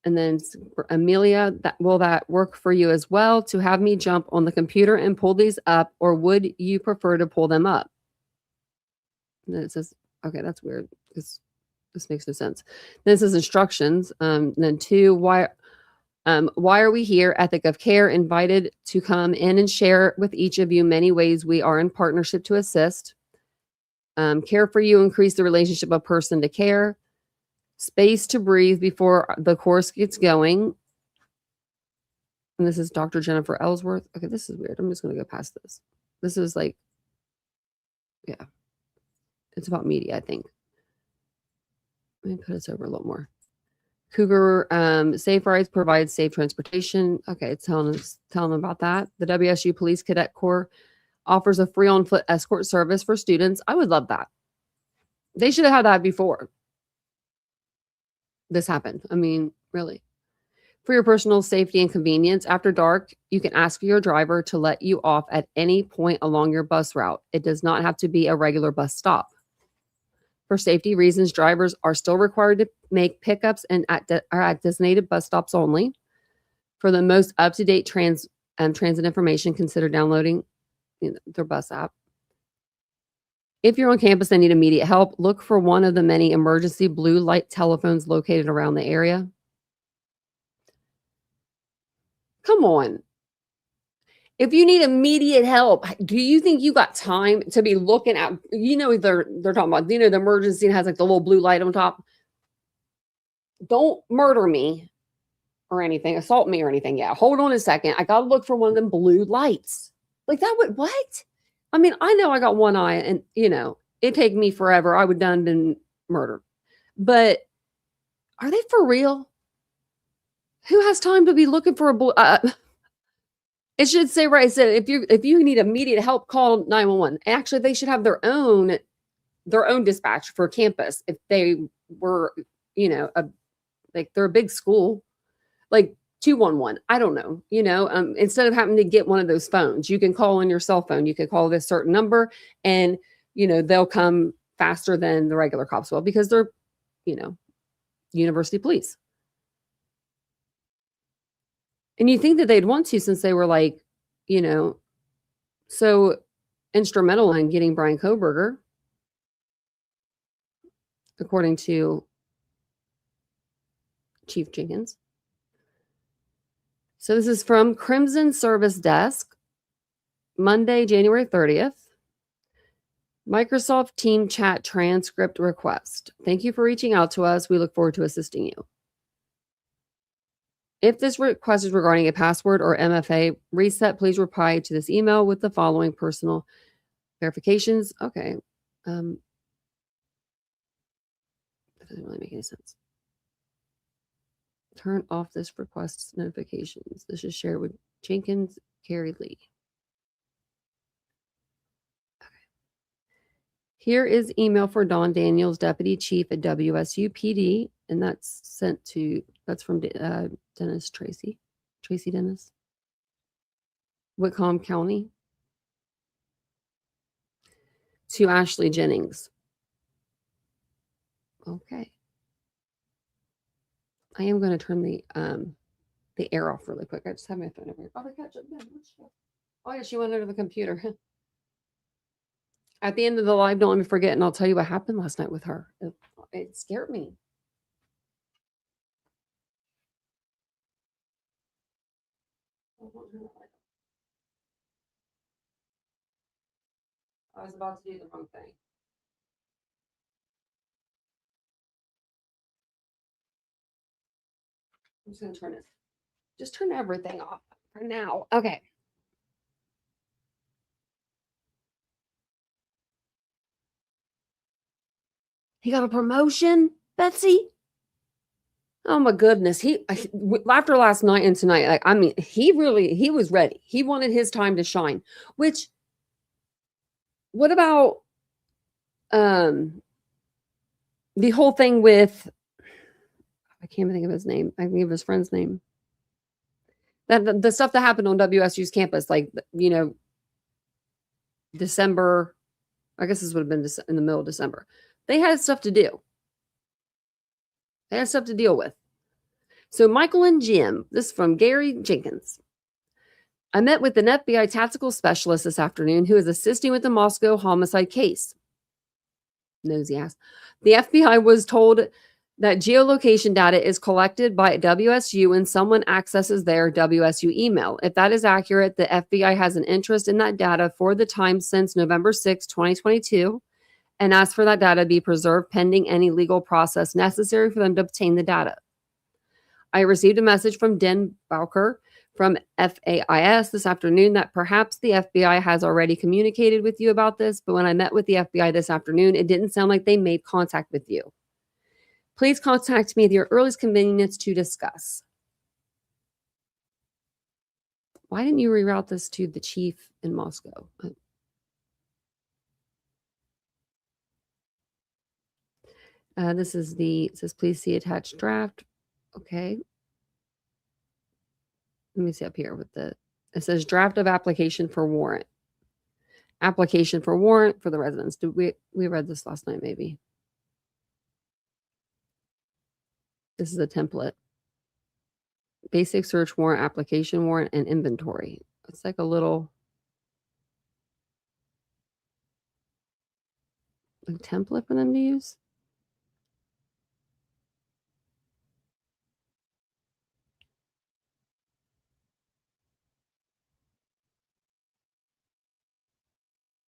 And then Amelia, will that work for you as well to have me jump on the computer and pull these up, or would you prefer to pull them up? And then it says, okay, that's weird because this makes no sense. Then it says instructions. Then 2, why are we here? Ethic of care, invited to come in and share with each of you many ways we are in partnership to assist. Care for you, increase the relationship of person to care. Space to breathe before the course gets going. And this is Dr. Jennifer Ellsworth. Okay, this is weird. I'm just going to go past this. This is like, yeah. It's about media, I think. Let me put this over a little more. Cougar Safe Rides provides safe transportation. Okay, it's telling them about that. The WSU Police Cadet Corps offers a free on-foot escort service for students. I would love that. They should have had that before this happened. I mean, really. For your personal safety and convenience, after dark, you can ask your driver to let you off at any point along your bus route. It does not have to be a regular bus stop. For safety reasons, drivers are still required to make pickups and are at designated bus stops only. For the most up-to-date transit information, consider downloading their bus app. If you're on campus and need immediate help, look for one of the many emergency blue light telephones located around the area. Come on. If you need immediate help, do you think you got time to be looking at, they're talking about, the emergency has like the little blue light on top. Don't murder me or anything, assault me or anything. Yeah, hold on a second. I got to look for one of them blue lights. Like that would, what? I mean, I know I got one eye and, it'd take me forever. I would done been murdered. But are they for real? Who has time to be looking for a blue? It should say, right, it said, if you need immediate help, call 911. Actually, they should have their own dispatch for campus if they were, like they're a big school, like 211. I don't know, instead of having to get one of those phones, you can call on your cell phone. You can call this certain number and, they'll come faster than the regular cops will because they're, university police. And you think that they'd want to since they were like, you know, so instrumental in getting Brian Kohberger, according to Chief Jenkins. So this is from Crimson Service Desk, Monday, January 30th. Microsoft Team Chat transcript request. Thank you for reaching out to us. We look forward to assisting you. If this request is regarding a password or MFA reset, please reply to this email with the following personal verifications. Okay. That doesn't really make any sense. Turn off this request's notifications. This is shared with Jenkins, Carrie Lee. Here is email for Don Daniels, Deputy Chief at WSU PD, and that's from Dennis Tracy Dennis, Whitcomb County, to Ashley Jennings. Okay. I am going to turn the air off really quick. I just have my phone over here. Oh, yeah, she went under the computer. At the end of the live, don't let me forget, and I'll tell you what happened last night with her. It scared me. I was about to do the wrong thing. I'm just going to turn everything off for now. Okay. He got a promotion, Betsy? Oh my goodness. After last night and tonight, he was ready. He wanted his time to shine, what about the whole thing with, I can't even think of his name. I can think of his friend's name. That the stuff that happened on WSU's campus, December, I guess this would have been in the middle of December. They had stuff to do. They had stuff to deal with. So Michael and Jim, this is from Gary Jenkins. I met with an FBI tactical specialist this afternoon who is assisting with the Moscow homicide case. Nosy ass. The FBI was told that geolocation data is collected by WSU when someone accesses their WSU email. If that is accurate, the FBI has an interest in that data for the time since November 6, 2022, and asked for that data be preserved pending any legal process necessary for them to obtain the data. I received a message from Den Bowker from FAIS this afternoon that perhaps the FBI has already communicated with you about this, but when I met with the FBI this afternoon, it didn't sound like they made contact with you. Please contact me at your earliest convenience to discuss. Why didn't you reroute this to the chief in Moscow? This is it says, please see attached draft. Okay. Let me see up here it says draft of application for warrant. Application for warrant for the residents. We read this last night, maybe. This is a template. Basic search warrant, application warrant, and inventory. It's like a little template for them to use.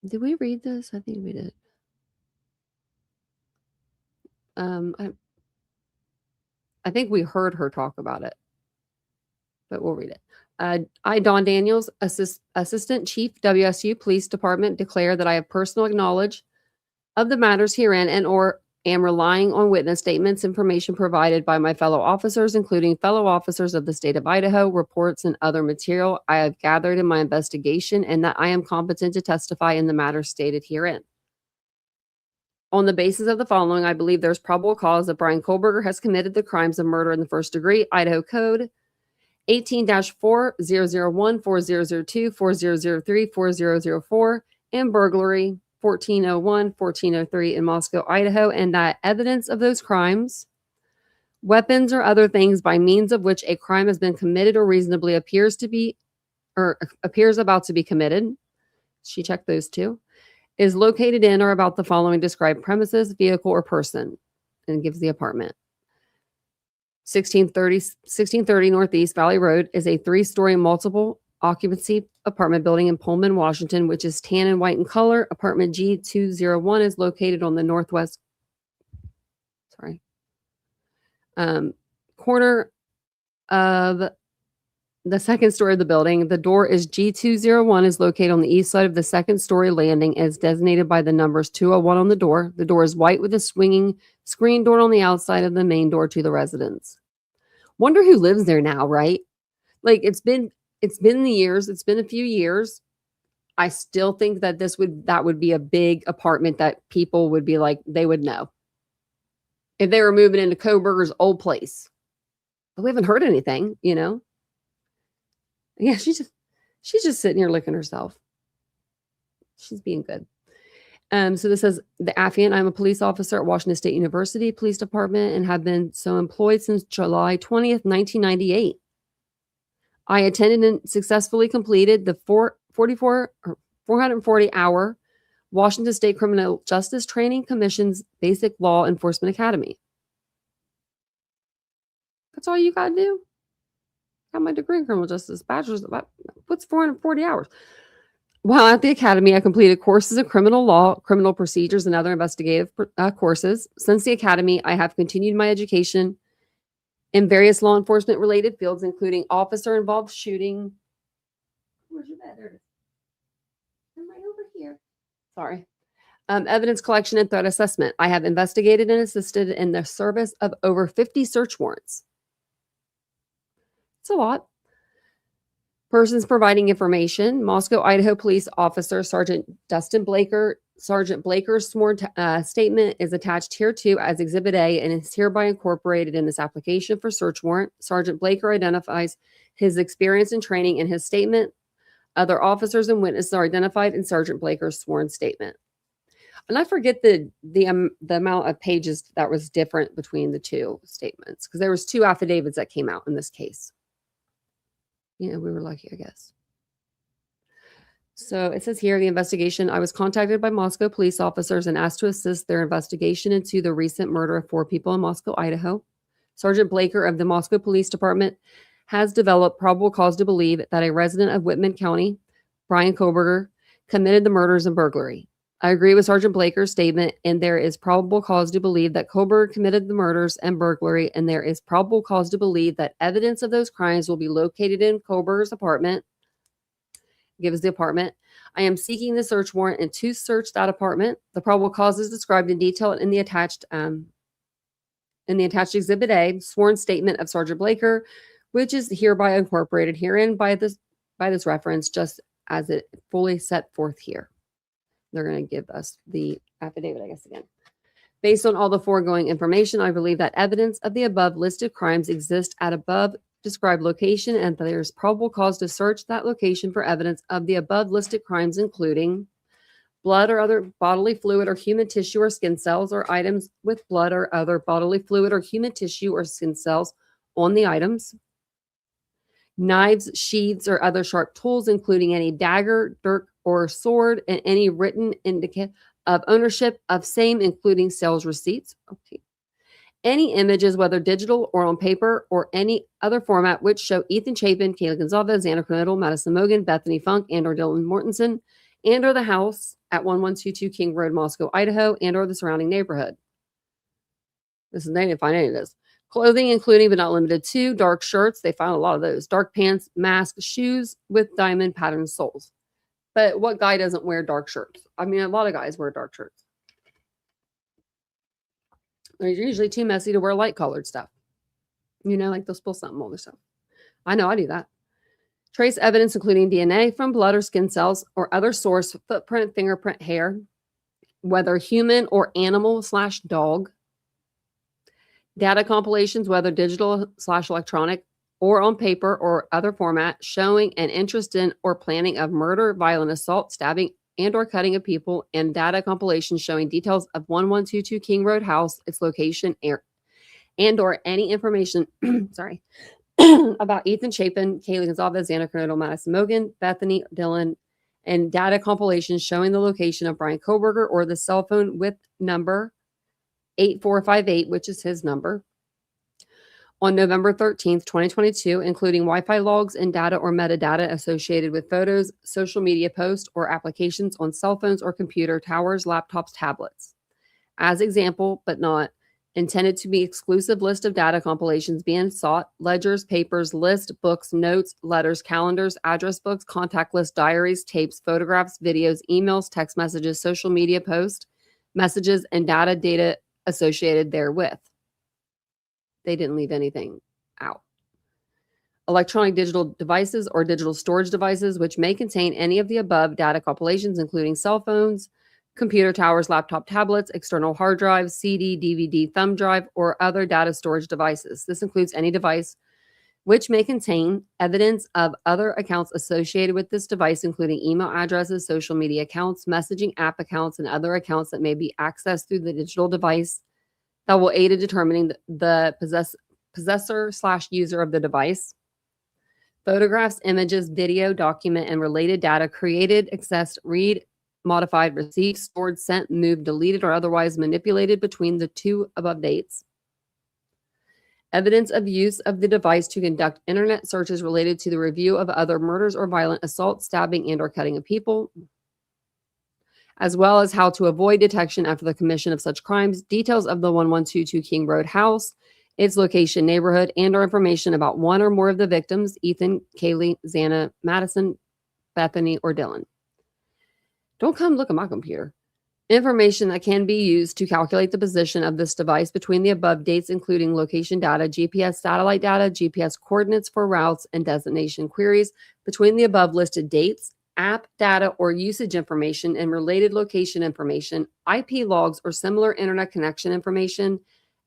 Did we read this? I think we did. I think we heard her talk about it, but we'll read it. I, Don Daniels, Assistant Chief, WSU Police Department, declare that I have personal knowledge of the matters herein and or am relying on witness statements, information provided by my fellow officers, including fellow officers of the state of Idaho, reports, and other material I have gathered in my investigation, and that I am competent to testify in the matters stated herein. On the basis of the following, I believe there's probable cause that Brian Kohberger has committed the crimes of murder in the first degree, Idaho Code 18-4001, 4002, 4003, 4004, and burglary 1401, 1403 in Moscow, Idaho, and that evidence of those crimes weapons or other things by means of which a crime has been committed or reasonably appears about to be committed. She checked those two. Is located in or about the following described premises, vehicle, or person, and gives the apartment. 1630 Northeast Valley Road is a 3-story multiple occupancy apartment building in Pullman, Washington, which is tan and white in color. Apartment G201 is located on the northwest corner of the second story of the building. The door is G201 is located on the east side of the second story landing as designated by the numbers 201 on the door. The door is white with a swinging screen door on the outside of the main door to the residence. Wonder who lives there now, right? Like it's been the years, it's been a few years. I still think that that would be a big apartment that people would be like, they would know if they were moving into Koberger's old place. But we haven't heard anything, you know? Yeah, she's just sitting here licking herself. She's being good. So this says, the affiant, I'm a police officer at Washington State University Police Department and have been so employed since July 20th, 1998. I attended and successfully completed the 440-hour Washington State Criminal Justice Training Commission's Basic Law Enforcement Academy. That's all you got to do? Got my degree in criminal justice, bachelor's. What's 440 hours? While at the academy, I completed courses in criminal law, criminal procedures, and other investigative courses. Since the academy, I have continued my education in various law enforcement related fields, including officer involved shooting. Where's your bed? There it is. I'm right over here. Sorry. Evidence collection and threat assessment. I have investigated and assisted in the service of over 50 search warrants. It's a lot. Persons providing information. Moscow, Idaho police officer Sergeant Dustin Blaker. Sergeant Blaker's sworn statement is attached here too as Exhibit A and is hereby incorporated in this application for search warrant. Sergeant Blaker identifies his experience and training in his statement. Other officers and witnesses are identified in Sergeant Blaker's sworn statement. And I forget the amount of pages that was different between the two statements because there was 2 affidavits that came out in this case. Yeah, we were lucky, I guess. So it says here, the investigation, I was contacted by Moscow police officers and asked to assist their investigation into the recent murder of 4 people in Moscow, Idaho. Sergeant Blaker of the Moscow Police Department has developed probable cause to believe that a resident of Whitman County, Brian Koberger, committed the murders and burglary. I agree with Sergeant Blaker's statement, and there is probable cause to believe that Koberger committed the murders and burglary, and there is probable cause to believe that evidence of those crimes will be located in Koberger's apartment. Gives the apartment. I am seeking the search warrant and to search that apartment. The probable cause is described in detail in the attached Exhibit A, sworn statement of Sergeant Blaker, which is hereby incorporated herein by this reference, just as it fully set forth here. They're going to give us the affidavit, I guess, again. Based on all the foregoing information, I believe that evidence of the above listed crimes exists at above described location and that there is probable cause to search that location for evidence of the above listed crimes, including blood or other bodily fluid or human tissue or skin cells or items with blood or other bodily fluid or human tissue or skin cells on the items, knives, sheaths, or other sharp tools, including any dagger, dirk, or sword, and any written indicate of ownership of same, including sales receipts. Okay. Any images, whether digital or on paper or any other format, which show Ethan Chapin, Kayla Gonzalez, Xander Kernodle, Madison Mogan, Bethany Funk, and or Dylan Mortensen, and or the house at 1122 King Road, Moscow, Idaho, and or the surrounding neighborhood. They didn't find any of this. Clothing, including but not limited to dark shirts. They found a lot of those. Dark pants, masks, shoes with diamond patterned soles. But what guy doesn't wear dark shirts? I mean, a lot of guys wear dark shirts. They're usually too messy to wear light colored stuff. You know, like they'll spill something on their stuff. I know, I do that. Trace evidence, including DNA from blood or skin cells or other source, footprint, fingerprint, hair, whether human or animal/dog. Data compilations, whether digital/electronic or on paper or other format, showing an interest in or planning of murder, violent assault, stabbing, and or cutting of people, and data compilations showing details of 1122 King Road house, its location, and or any information, sorry, about Ethan Chapin, Kaylee Gonzalez, Xander Kernodle, Madison Mogan, Bethany Dillon, and data compilations showing the location of Brian Koberger or the cell phone with number 8458, which is his number, on November 13th, 2022, including Wi-Fi logs and data or metadata associated with photos, social media posts, or applications on cell phones or computer towers, laptops, tablets. As example, but not intended to be exclusive list of data compilations being sought, ledgers, papers, list, books, notes, letters, calendars, address books, contact list, diaries, tapes, photographs, videos, emails, text messages, social media posts, messages, and data associated therewith. They didn't leave anything out. Electronic digital devices or digital storage devices, which may contain any of the above data compilations, including cell phones, computer towers, laptop tablets, external hard drives, CD, DVD, thumb drive, or other data storage devices. This includes any device which may contain evidence of other accounts associated with this device, including email addresses, social media accounts, messaging app accounts, and other accounts that may be accessed through the digital device that will aid in determining the possessor/user of the device. Photographs, images, video, document, and related data created, accessed, read, modified, received, stored, sent, moved, deleted, or otherwise manipulated between the two above dates. Evidence of use of the device to conduct internet searches related to the review of other murders or violent assault, stabbing, and or cutting of people, as well as how to avoid detection after the commission of such crimes, details of the 1122 King Road house, its location, neighborhood, and or information about one or more of the victims, Ethan, Kaylee, Xana, Madison, Bethany, or Dylan. Don't come look at my computer. Information that can be used to calculate the position of this device between the above dates, including location data, GPS satellite data, GPS coordinates for routes and destination queries between the above listed dates, app data or usage information and related location information, IP logs or similar internet connection information,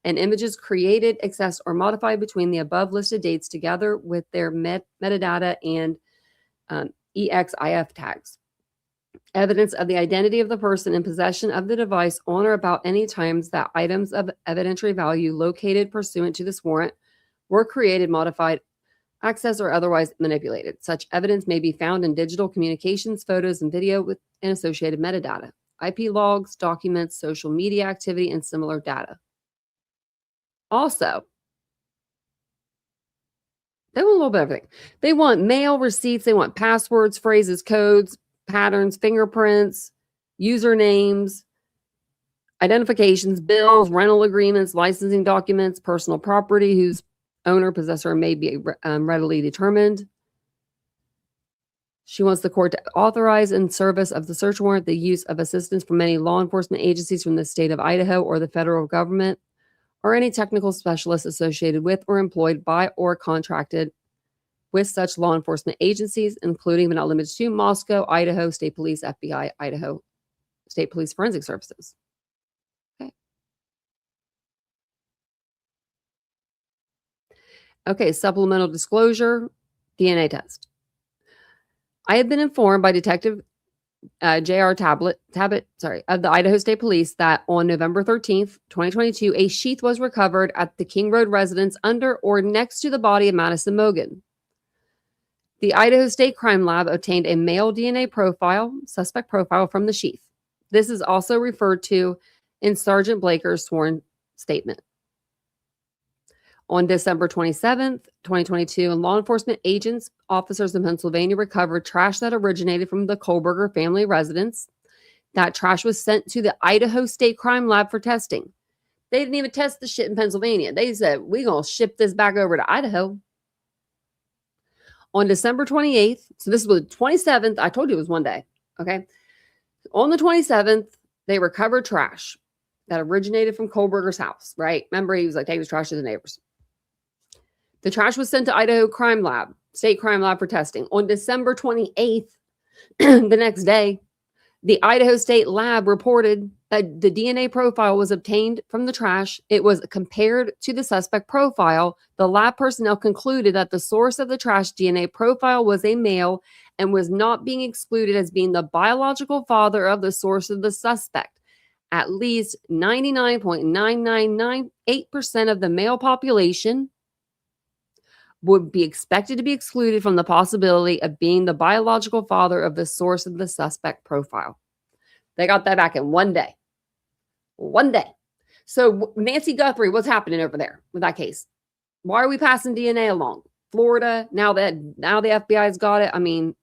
and images created, accessed, or modified between the above listed dates together with their metadata and EXIF tags. Evidence of the identity of the person in possession of the device on or about any times that items of evidentiary value located pursuant to this warrant were created, modified, accessed, or otherwise manipulated. Such evidence may be found in digital communications, photos, and video with and associated metadata, IP logs, documents, social media activity, and similar data. Also, they want a little bit of everything. They want mail receipts, they want passwords, phrases, codes, patterns, fingerprints, usernames, identifications, bills, rental agreements, licensing documents, personal property whose owner, possessor may be readily determined. She wants the court to authorize in service of the search warrant the use of assistance from any law enforcement agencies from the state of Idaho or the federal government or any technical specialists associated with or employed by or contracted with such law enforcement agencies, including but not limited to Moscow, Idaho State Police, FBI, Idaho State Police Forensic Services. Okay. Okay, supplemental disclosure, DNA test. I have been informed by Detective J.R. Tablet of the Idaho State Police that on November 13th, 2022, a sheath was recovered at the King Road residence under or next to the body of Madison Mogan. The Idaho State Crime Lab obtained a male DNA profile, suspect profile from the sheath. This is also referred to in Sergeant Blaker's sworn statement. On December 27th, 2022, law enforcement agents, officers in Pennsylvania recovered trash that originated from the Koberger family residence. That trash was sent to the Idaho State Crime Lab for testing. They didn't even test the shit in Pennsylvania. They said, we're going to ship this back over to Idaho. On December 28th, so this was the 27th, I told you it was one day, okay? On the 27th, they recovered trash that originated from Koberger's house, right? Remember, he was like taking his trash to the neighbors. The trash was sent to Idaho Crime Lab, State Crime Lab for testing. On December 28th, the next day, the Idaho State Lab reported that the DNA profile was obtained from the trash. It was compared to the suspect profile. The lab personnel concluded that the source of the trash DNA profile was a male and was not being excluded as being the biological father of the source of the suspect. at least 99.9998% of the male population would be expected to be excluded from the possibility of being the biological father of the source of the suspect profile. They got that back in one day. One day. So Nancy Guthrie, what's happening over there with that case? Why are we passing DNA along? Florida, now the FBI's got it. I mean,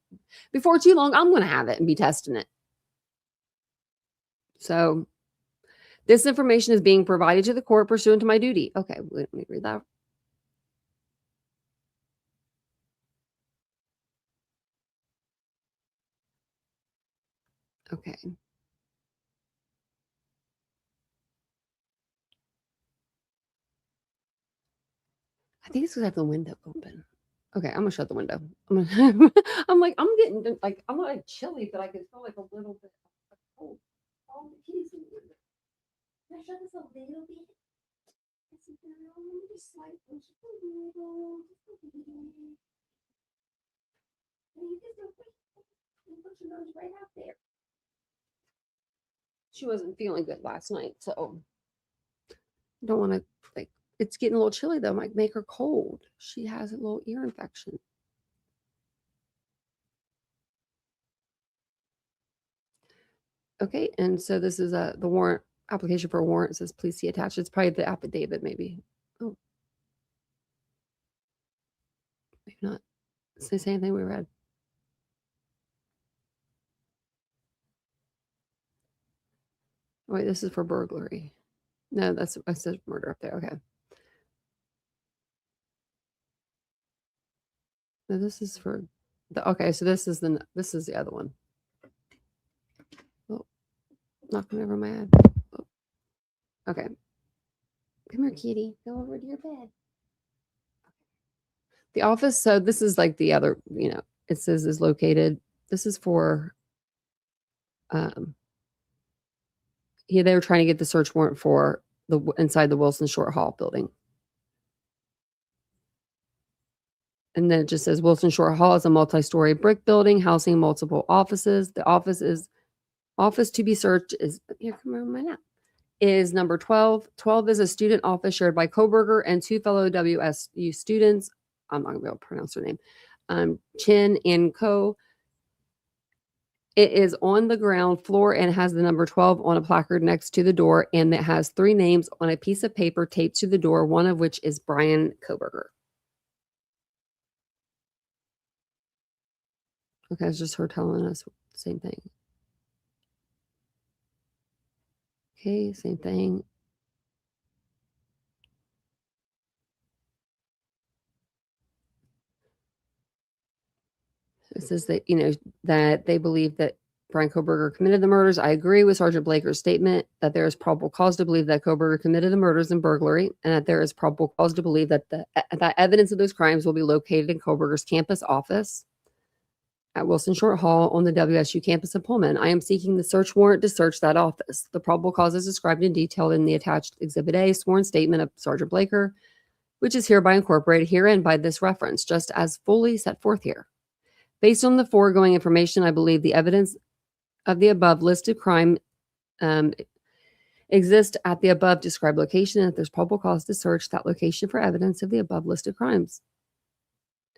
before too long, I'm going to have it and be testing it. So this information is being provided to the court pursuant to my duty. Okay, let me read that. Okay. I think it's because I have the window open. Okay, I'm gonna shut the window. I'm like, I'm getting like, I'm not like chilly, but I can feel like a little bit of cold. Oh, the kitty's in the window. Can I shut this a little bit? Just like, just a little. You just put your nose right out there. She wasn't feeling good last night, so I don't want to like. It's getting a little chilly though. Might make her cold. She has a little ear infection. Okay, and so this is the warrant application for a warrant. It says please see attached. It's probably the affidavit, maybe. Oh, maybe not. It's the same thing we read. Wait, this is for burglary. No, that's I said murder up there. Okay. No, this is for the okay. So this is the other one. Oh, knocking over my head. Oh. Okay. Come here, kitty. Go over to your bed. The office. So this is like the other. It says is located. This is for. Yeah, they were trying to get the search warrant for the inside the Wilson Short Hall building. And then it just says Wilson Short Hall is a multi-story brick building housing multiple offices. The office to be searched is here. Come on, my nap is number 12. 12 is a student office shared by Koberger and two fellow WSU students. I'm not gonna be able to pronounce her name. Chin and Co. It is on the ground floor and has the number 12 on a placard next to the door, and it has 3 names on a piece of paper taped to the door, one of which is Brian Koberger. Okay, it's just her telling us the same thing. Okay, same thing. It says that, that they believe that Brian Koberger committed the murders. I agree with Sergeant Blaker's statement that there is probable cause to believe that Koberger committed the murders and burglary, and that there is probable cause to believe that that evidence of those crimes will be located in Koberger's campus office at Wilson Short Hall on the WSU campus of Pullman. I am seeking the search warrant to search that office. The probable cause is described in detail in the attached Exhibit A, sworn statement of Sergeant Blaker, which is hereby incorporated herein by this reference, just as fully set forth here. Based on the foregoing information, I believe the evidence of the above listed crime exists at the above described location, and that there's probable cause to search that location for evidence of the above listed crimes.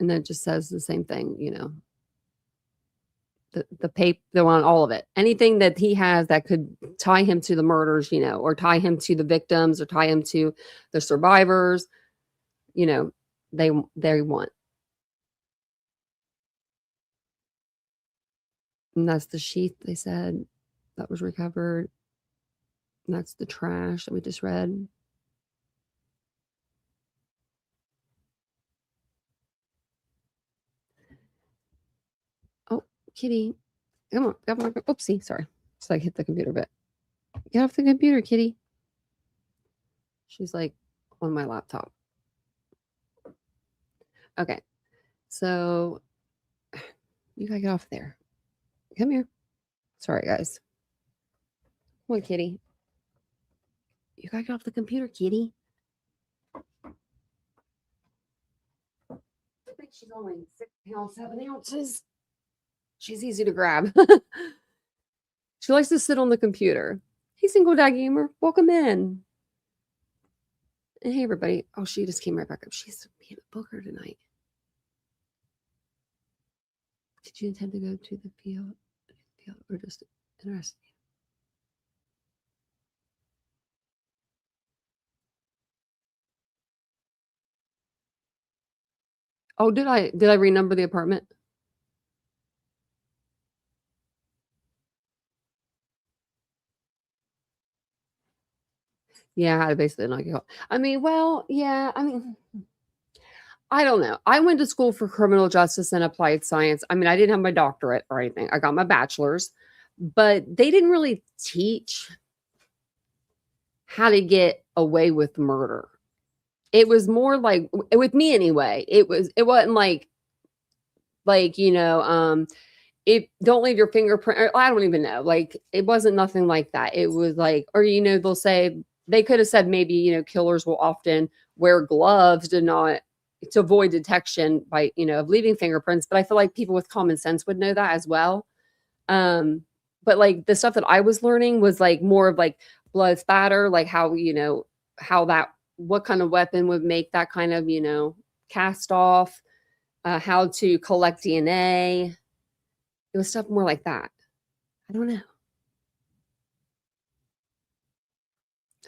And then it just says the same thing, the paper, they want all of it. Anything that he has that could tie him to the murders, or tie him to the victims, or tie him to the survivors, they want. And that's the sheath they said that was recovered. And that's the trash that we just read. Oh, kitty. Come on. Oopsie. Sorry. So I hit the computer bit. Get off the computer, kitty. She's like on my laptop. Okay. So you gotta get off there. Come here. Sorry, guys. Come on, kitty. You gotta get off the computer, kitty. I think she's only 6 pounds, 7 ounces. She's easy to grab. She likes to sit on the computer. Hey, single dad gamer, welcome in. And hey, everybody. Oh, she just came right back up. She's being a booger tonight. Did you intend to go to the field or just interested? Oh, did I renumber the apartment? Yeah, I basically not get. I mean, well, yeah. I mean, I don't know. I went to school for criminal justice and applied science. I mean, I didn't have my doctorate or anything. I got my bachelor's, but they didn't really teach how to get away with murder. It was more like with me anyway. It wasn't like it don't leave your fingerprint. Or, I don't even know. Like it wasn't nothing like that. It was like, or they'll say they could have said maybe killers will often wear gloves to avoid detection by of leaving fingerprints. But I feel like people with common sense would know that as well. But like the stuff that I was learning was like more of like blood spatter, like how how that what kind of weapon would make that kind of cast off, how to collect DNA. It was stuff more like that. I don't know.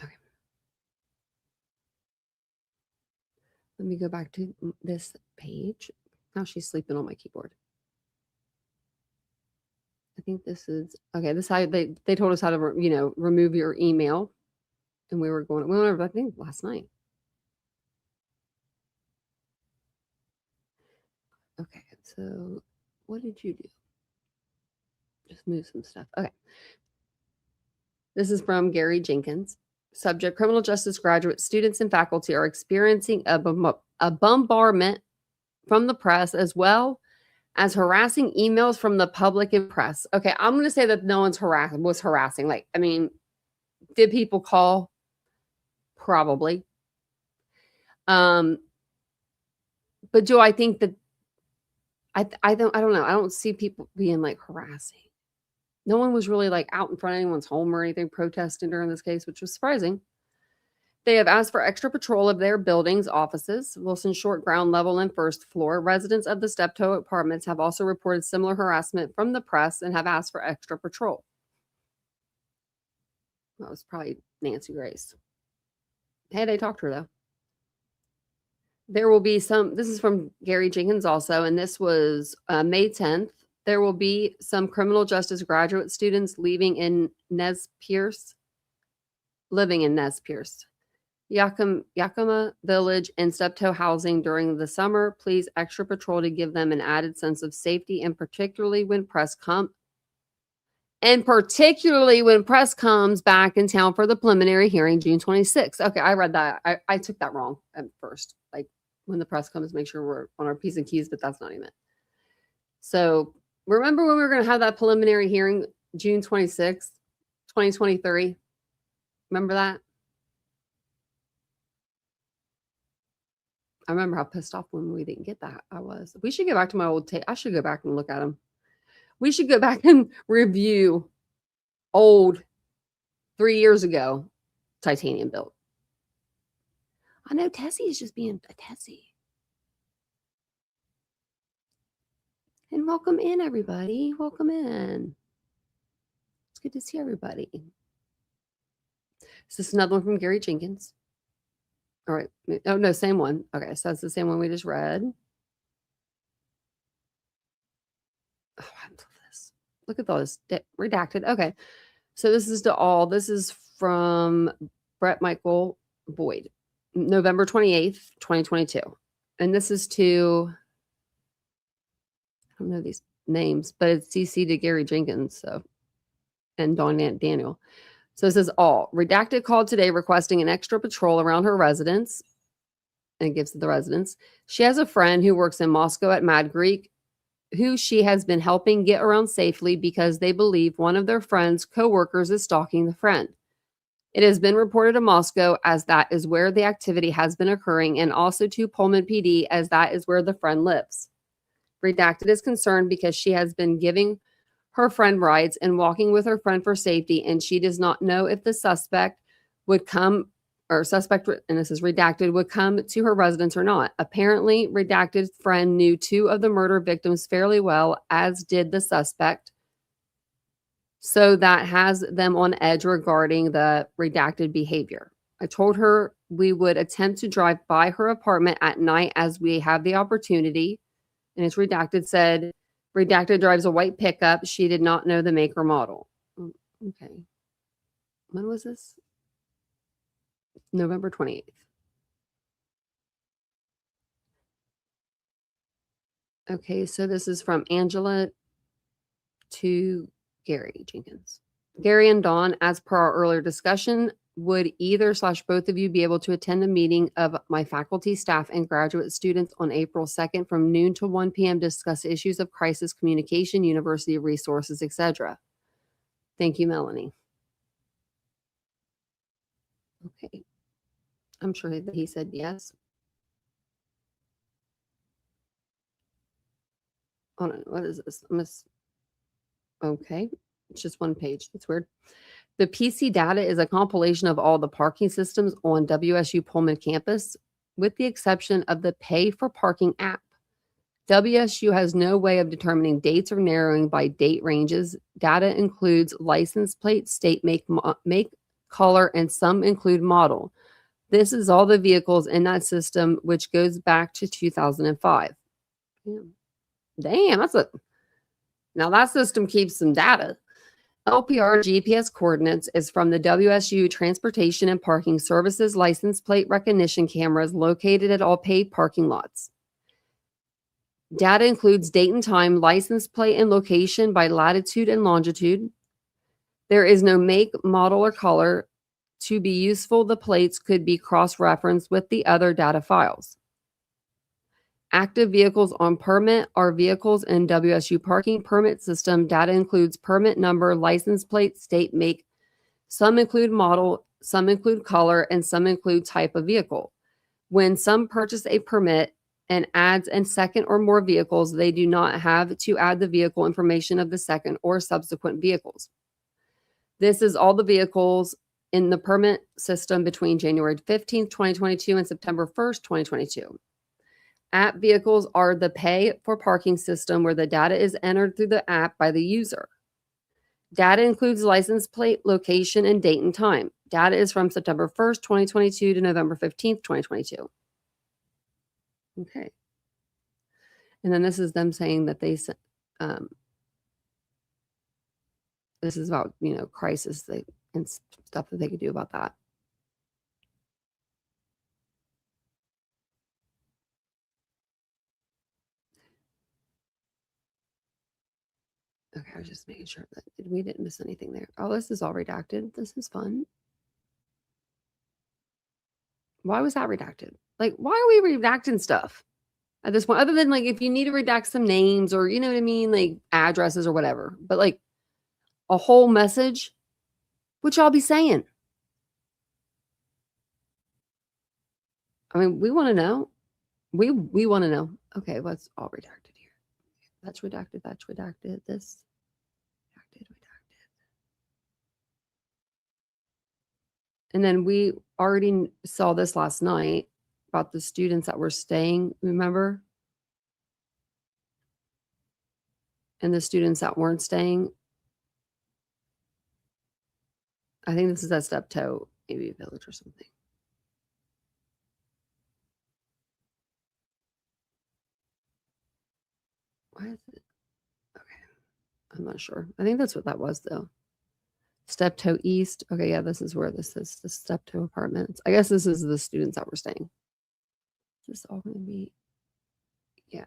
Okay. Let me go back to this page. Now she's sleeping on my keyboard. I think this is okay. This how they told us how to remove your email, and we went over I think last night. Okay, so what did you do? Just move some stuff. Okay. This is from Gary Jenkins. Subject: criminal justice graduate students and faculty are experiencing a bombardment from the press as well as harassing emails from the public and press. Okay, I'm going to say that no one's was harassing. Like, I mean, did people call? Probably. But do I think that I don't know. I don't see people being like harassing. No one was really like out in front of anyone's home or anything protesting during this case, which was surprising. They have asked for extra patrol of their buildings, offices, Wilson Short ground level and first floor. Residents of the Steptoe apartments have also reported similar harassment from the press and have asked for extra patrol. That was probably Nancy Grace. Hey, they talked to her though. There will be this is from Gary Jenkins also, and this was May 10th. There will be some criminal justice graduate students living in Nez Perce, Yakima Village, and Steptoe housing during the summer. Please extra patrol to give them an added sense of safety, and particularly when press comes back in town for the preliminary hearing June 26th. Okay, I read that. I took that wrong at first. Like when the press comes, make sure we're on our P's and Q's, but that's not even it. So remember when we were going to have that preliminary hearing June 26th, 2023? Remember that? I remember how pissed off when we didn't get that I was. We should go back to my old tape. I should go back and look at them. We should go back and review old 3 years ago titanium built. I know Tessie is just being a Tessie. And welcome in, everybody. Welcome in. It's good to see everybody. Is this another one from Gary Jenkins? All right. Oh, no, same one. Okay, so that's the same one we just read. Oh, I love this. Look at those. Redacted. Okay. So this is from Brett Michael Boyd, November 28th, 2022. And this is to, I don't know these names, but it's CC to Gary Jenkins, so, and Dawn Daniel. So it says all redacted called today requesting an extra patrol around her residence, and it gives the residence. She has a friend who works in Moscow at Mad Greek, who she has been helping get around safely because they believe one of their friend's co-workers is stalking the friend. It has been reported to Moscow as that is where the activity has been occurring, and also to Pullman PD as that is where the friend lives. Redacted is concerned because she has been giving Her friend writes, and walking with her friend for safety, and she does not know if the suspect would come, or suspect, and this is redacted, would come to her residence or not. Apparently, redacted friend knew 2 of the murder victims fairly well, as did the suspect. So that has them on edge regarding the redacted behavior. I told her we would attempt to drive by her apartment at night as we have the opportunity. And it's redacted said, redacted drives a white pickup. She did not know the make or model. Okay. When was this? November 28th. Okay, so this is from Angela to Gary Jenkins. Gary and Dawn, as per our earlier discussion, would either / both of you be able to attend a meeting of my faculty, staff, and graduate students on April 2nd from noon to 1 p.m. to discuss issues of crisis communication, university resources, etc. Thank you, Melanie. Okay. I'm sure that he said yes. Oh, no, what is this? Okay. It's just one page. That's weird. The PC data is a compilation of all the parking systems on WSU Pullman campus, with the exception of the Pay for Parking app. WSU has no way of determining dates or narrowing by date ranges. Data includes license plate, state, make, color, and some include model. This is all the vehicles in that system, which goes back to 2005. Damn, now that system keeps some data. LPR GPS coordinates is from the WSU Transportation and Parking Services license plate recognition cameras located at all paid parking lots. Data includes date and time, license plate, and location by latitude and longitude. There is no make, model, or color. To be useful, the plates could be cross-referenced with the other data files. Active vehicles on permit are vehicles in WSU parking permit system. Data includes permit number, license plate, state, make. Some include model, some include color, and some include type of vehicle. When some purchase a permit and adds and second or more vehicles, they do not have to add the vehicle information of the second or subsequent vehicles. This is all the vehicles in the permit system between January 15th, 2022 and September 1st, 2022. App vehicles are the pay for parking system where the data is entered through the app by the user. Data includes license plate, location, and date and time. Data is from September 1st, 2022 to November 15th, 2022. Okay. And then this is them saying that they sent, this is about, crisis and stuff that they could do about that. Okay, I was just making sure that we didn't miss anything there. Oh, this is all redacted. This is fun. Why was that redacted? Like, why are we redacting stuff at this point? Other than like if you need to redact some names or you know what I mean, like addresses or whatever. But like a whole message, what y'all be saying? I mean, we want to know. We want to know. Okay, what's all redacted here? That's redacted. That's redacted. This redacted. And then we already saw this last night about the students that were staying, remember? And the students that weren't staying. I think this is at Steptoe, maybe Village or something. Why is it? Okay. I'm not sure. I think that's what that was, though. Steptoe East. Okay, yeah, this is where this is. The Steptoe Apartments. I guess this is the students that were staying. Is this all going to be? Yeah.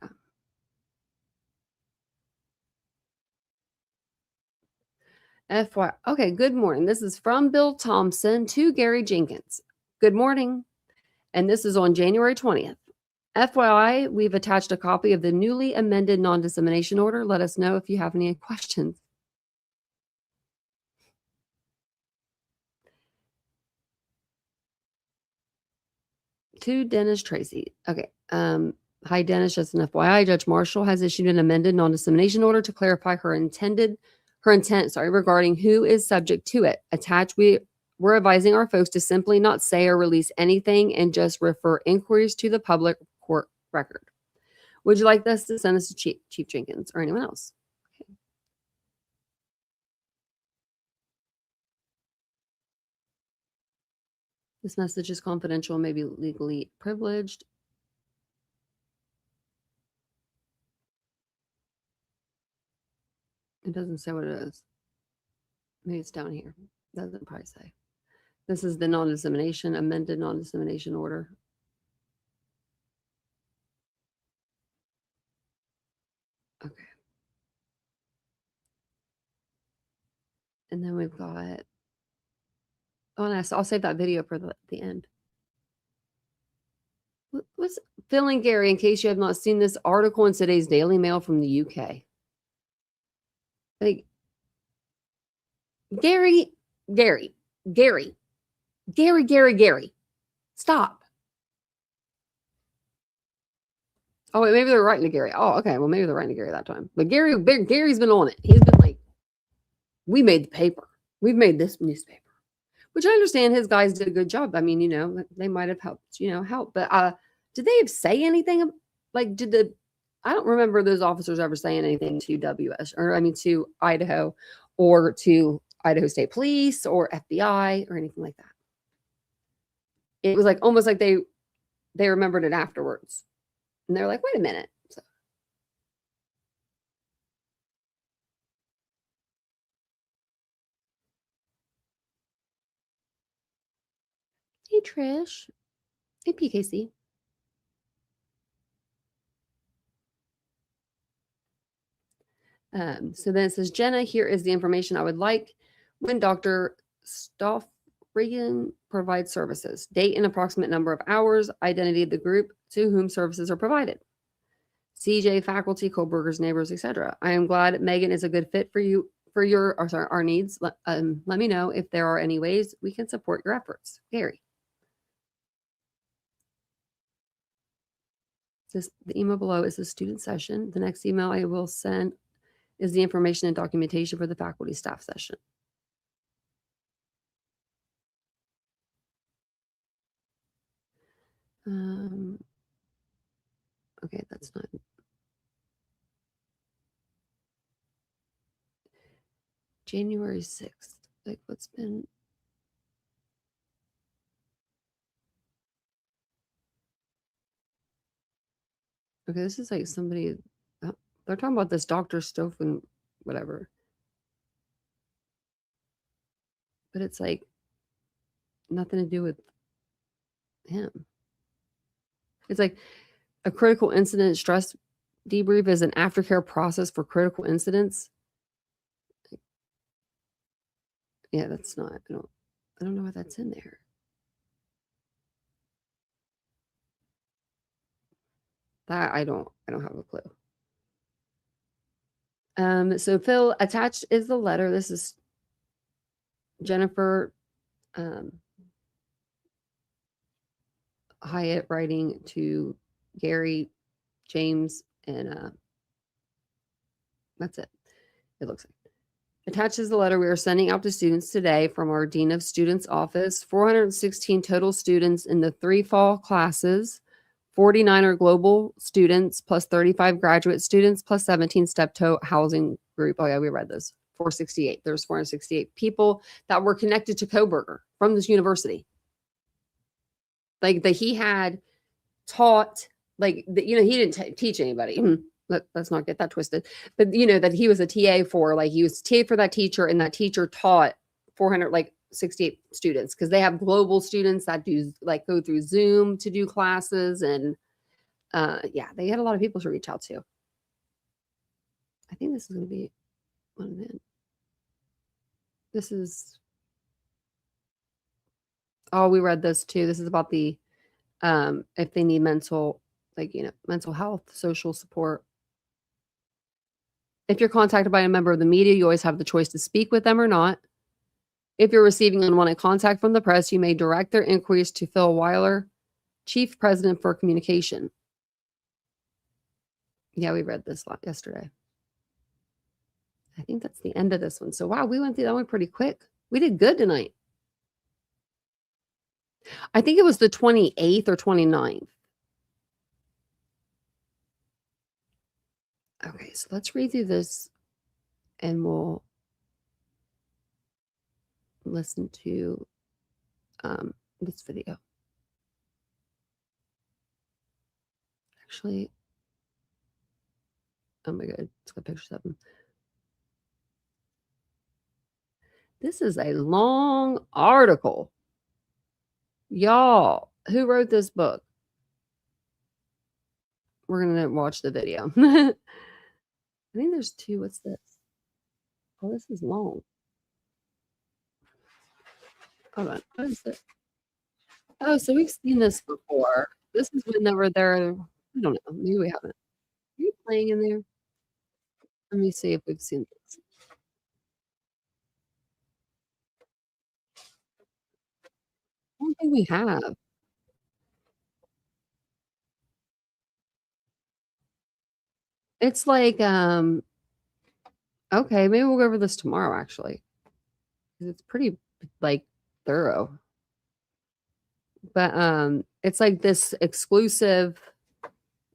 FY. Okay, good morning. This is from Bill Thompson to Gary Jenkins. Good morning. And this is on January 20th. FYI, we've attached a copy of the newly amended non-dissemination order. Let us know if you have any questions. To Dennis Tracy. Okay. Hi, Dennis. Just an FYI, Judge Marshall has issued an amended non-dissemination order to clarify her intent, regarding who is subject to it. Attached, we're advising our folks to simply not say or release anything and just refer inquiries to the public court record. Would you like us to send this to Chief Jenkins or anyone else? Okay. This message is confidential and may be legally privileged. It doesn't say what it is. Maybe it's down here. Doesn't probably say. This is the non-dissemination, amended non-dissemination order. Okay. And then we've got, oh, and I'll save that video for the end. What's Phil and Gary, in case you have not seen this article in today's Daily Mail from the UK. Like, Gary. Stop. Oh, wait, maybe they're writing to Gary. Oh, okay. Well, maybe they're writing to Gary that time. But Gary's been on it. He's been like, we made the paper. We've made this newspaper. Which I understand his guys did a good job. I mean, they might have helped, help. But did they say anything? Like, I don't remember those officers ever saying anything to to Idaho or to Idaho State Police or FBI or anything like that. It was like almost like they remembered it afterwards. And they're like, wait a minute. So. Hey, Trish. Hey, PKC. So then it says, Jenna, here is the information I would like when Dr. Stoffregen provides services. Date and approximate number of hours, identity of the group to whom services are provided. CJ, faculty, co-workers, neighbors, etc. I am glad Megan is a good fit for you, for our needs. Let me know if there are any ways we can support your efforts. Gary. The email below is the student session. The next email I will send is the information and documentation for the faculty staff session. Okay, that's not. January 6th. Like, what's been. Okay, this is like somebody. They're talking about this Dr. Stoffen, whatever. But it's like nothing to do with him. It's like a critical incident stress debrief is an aftercare process for critical incidents. Yeah, that's not. I don't know why that's in there. That I don't have a clue. So Phil, attached is the letter. This is Jennifer Hyatt writing to Gary, James, and that's it. It looks like. Attached is the letter we are sending out to students today from our Dean of Students office. 416 total students in the 3 fall classes. 49 are global students plus 35 graduate students plus 17 step-toe housing group. Oh yeah, we read this. 468. There's 468 people that were connected to Coburger from this university. Like that he had taught, like, he didn't teach anybody. Let's not get that twisted. But, that he was a TA for, like, he was TA for that teacher, and that teacher taught 468 students because they have global students that do, like, go through Zoom to do classes. And, yeah, they had a lot of people to reach out to. I think this is going to be one of them. This is, oh, we read this too. This is about the, if they need mental health, social support. If you're contacted by a member of the media, you always have the choice to speak with them or not. If you're receiving unwanted contact from the press, you may direct their inquiries to Phil Weiler, Chief President for Communication. Yeah, we read this lot yesterday. I think that's the end of this one. So wow, we went through that one pretty quick. We did good tonight. I think it was the 28th or 29th. Okay, so let's read through this and we'll listen to this video. Actually, oh my god, it's got pictures of them. This is a long article. Y'all, who wrote this book? We're gonna watch the video. I think there's two. What's this? Oh, this is long. Hold on. What is it? Oh, so we've seen this before. This is when they were there. I don't know. Maybe we haven't. Are you playing in there? Let me see if we've seen this. I don't think we have. It's like, okay, maybe we'll go over this tomorrow actually. 'Cause it's pretty like thorough. But it's like this exclusive,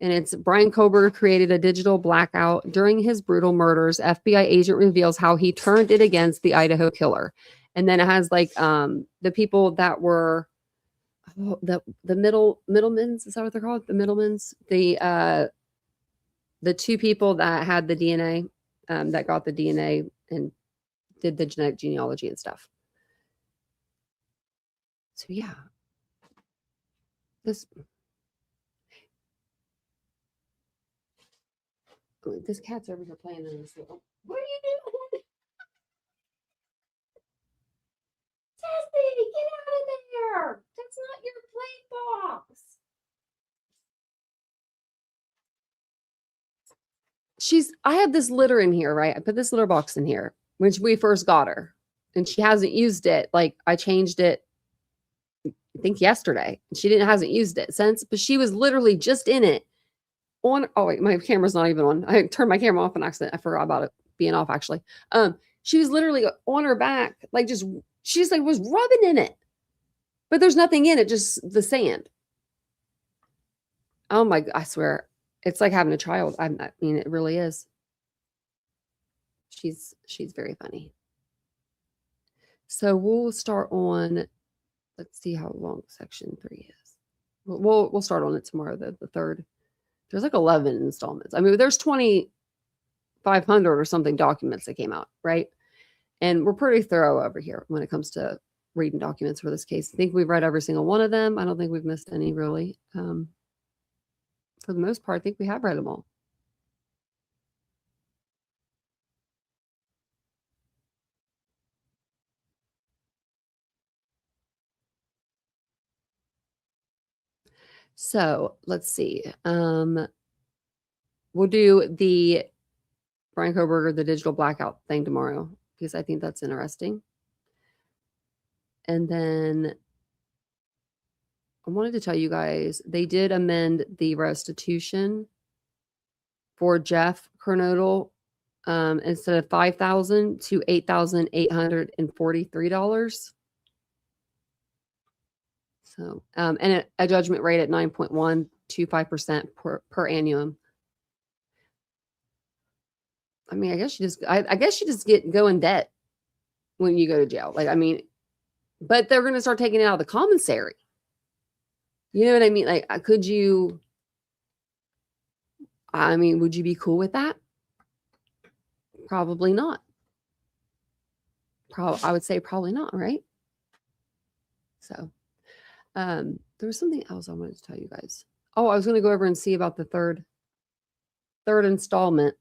and it's Brian Kober created a digital blackout during his brutal murders. FBI agent reveals how he turned it against the Idaho killer. And then it has like the people that were the middlemans, is that what they're called? The middlemans, the two people that had the DNA, that got the DNA and did the genetic genealogy and stuff. So yeah, this cat's over here playing in this little. What are you doing? Tessie, get out of there! That's not your play box. I have this litter in here, right? I put this litter box in here when we first got her, and she hasn't used it. Like I changed it, I think yesterday. She hasn't used it since, but she was literally just in it. Oh wait, my camera's not even on. I turned my camera off on accident. I forgot about it being off actually. She was literally on her back, like she's like was rubbing in it, but there's nothing in it, just the sand. Oh my, I swear, it's like having a child. I mean, it really is. She's very funny. So we'll start on. Let's see how long section 3 is. We'll start on it tomorrow. The third. There's like 11 installments. I mean, there's 2,500 or something documents that came out, right? And we're pretty thorough over here when it comes to reading documents for this case. I think we've read every single one of them. I don't think we've missed any really. For the most part, I think we have read them all. So let's see. We'll do the Brian Koberger, the digital blackout thing tomorrow, because I think that's interesting. And then I wanted to tell you guys, they did amend the restitution for Jeff Kernodle, instead of $5,000 to $8,843. So, and a judgment rate at 9.125% per annum. I mean, I guess you just go in debt when you go to jail. Like, I mean, but they're going to start taking it out of the commissary. You know what I mean? Like, would you be cool with that? Probably not. I would say probably not, right? So, there was something else I wanted to tell you guys. Oh, I was going to go over and see about the third installment.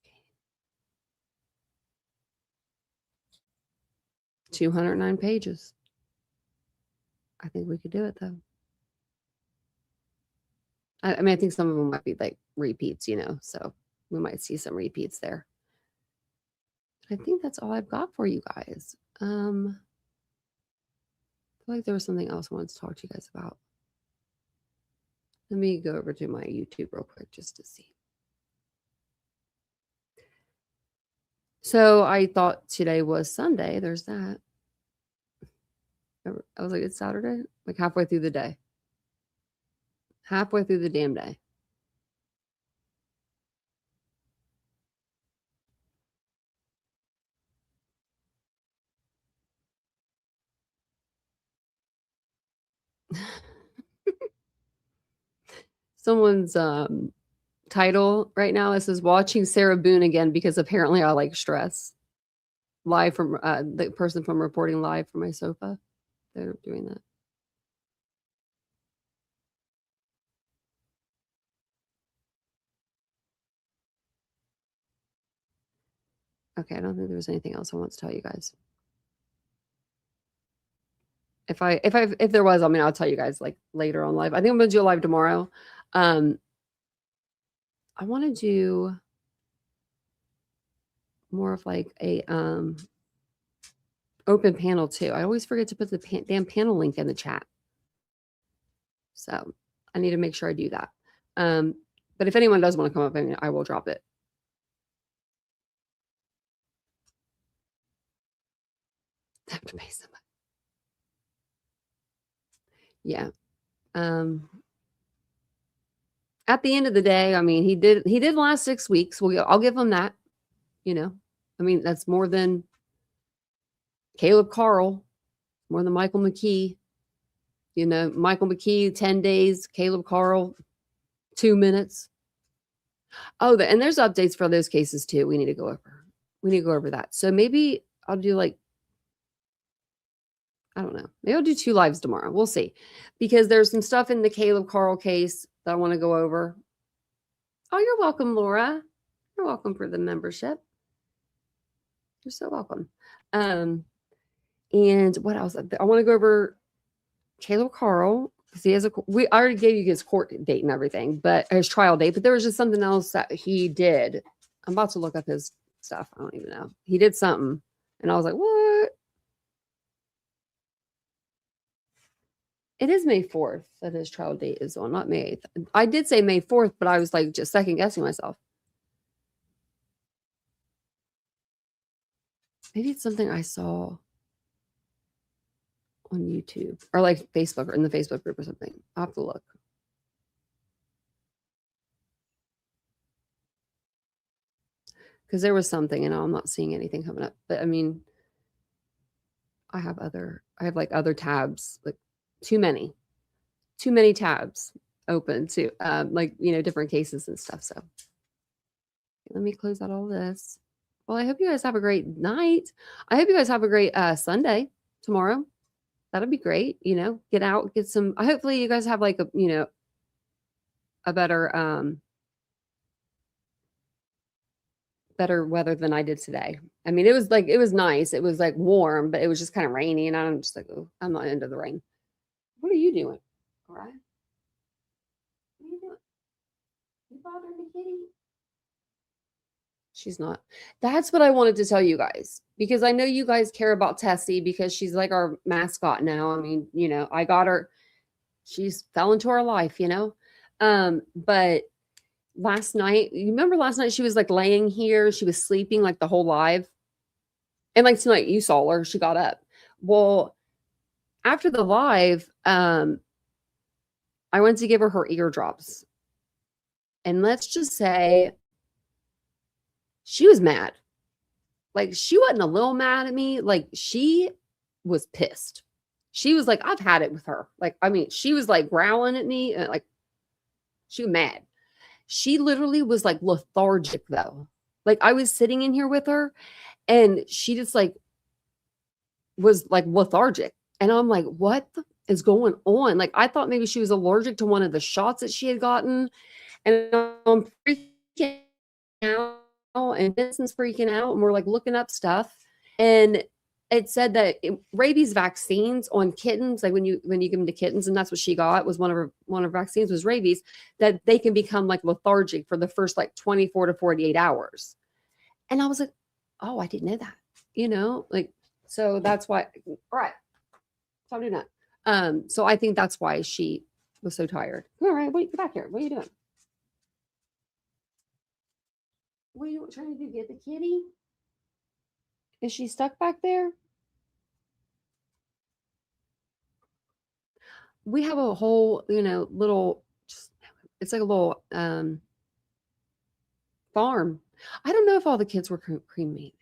Okay. 209 pages. I think we could do it though. I mean, I think some of them might be like repeats, so we might see some repeats there. I think that's all I've got for you guys. I feel like there was something else I wanted to talk to you guys about. Let me go over to my YouTube real quick just to see. So I thought today was Sunday. There's that. I was like, it's Saturday? Like halfway through the day. Halfway through the damn day. Someone's title right now, this is watching Sarah Boone again because apparently I like stress. Live from the person from reporting live from my sofa. They're doing that. Okay, I don't think there was anything else I want to tell you guys. If there was, I mean, I'll tell you guys like later on live. I think I'm gonna do a live tomorrow. I want to do more of like a open panel too. I always forget to put the damn panel link in the chat. So I need to make sure I do that. But if anyone does want to come up, I mean, I will drop it. I have to pay somebody. Yeah. At the end of the day, I mean, he did last 6 weeks. I'll give him that. You know, I mean, that's more than Caleb Carl, more than Michael McKee. You know, Michael McKee, 10 days, Caleb Carl, 2 minutes. Oh, and there's updates for those cases too. We need to go over that. So maybe I'll do like, I don't know. Maybe I'll do 2 lives tomorrow. We'll see. Because there's some stuff in the Caleb Carl case that I want to go over. Oh, you're welcome, Laura. You're welcome for the membership. You're so welcome. And what else? I want to go over Caleb Carl because he has I already gave you his court date and everything, but his trial date. But there was just something else that he did. I'm about to look up his stuff. I don't even know. He did something, and I was like, what? It is May 4th that his trial date is on, not May 8th. I did say May 4th, but I was like just second guessing myself. Maybe it's something I saw on YouTube or like Facebook or in the Facebook group or something. I'll have to look. Because there was something, and I'm not seeing anything coming up. But I mean, I have like other tabs, like too many tabs open to like, you know, different cases and stuff. So let me close out all this. Well, I hope you guys have a great night. I hope you guys have a great Sunday tomorrow. That'll be great. You know, get out, get some, hopefully you guys have like a, you know, a better weather than I did today. I mean, it was nice. It was like warm, but it was just kind of rainy. And I'm just like, oh, I'm not into the rain. What are you doing? All right. What are you doing? You bothering the kitty? She's not. That's what I wanted to tell you guys because I know you guys care about Tessie because she's like our mascot now. I mean, you know, I got her. She's fell into our life, you know. But last night, you remember last night she was like laying here, she was sleeping like the whole live. And like tonight, you saw her, she got up. Well, after the live, I went to give her eardrops. And let's just say she was mad. Like she wasn't a little mad at me. Like she was pissed. She was like, I've had it with her. Like, I mean, she was like growling at me and like she was mad. She literally was like lethargic though. Like I was sitting in here with her and she just like was like lethargic. And I'm like, what is going on? Like I thought maybe she was allergic to one of the shots that she had gotten. And I'm freaking out and Vincent's freaking out and we're like looking up stuff. And it said that rabies vaccines on kittens, like when you give them to kittens, and that's what she got, was one of her vaccines was rabies, that they can become like lethargic for the first like 24 to 48 hours. And I was like, oh, I didn't know that, you know, like, so that's why, all right, so I'm doing that. So I think that's why she Was so tired. All right, wait, get back here. What are you doing? What are you trying to do? Get the kitty? Is she stuck back there? We have a whole, little, just, it's like a little farm. I don't know if all the kids were cremated.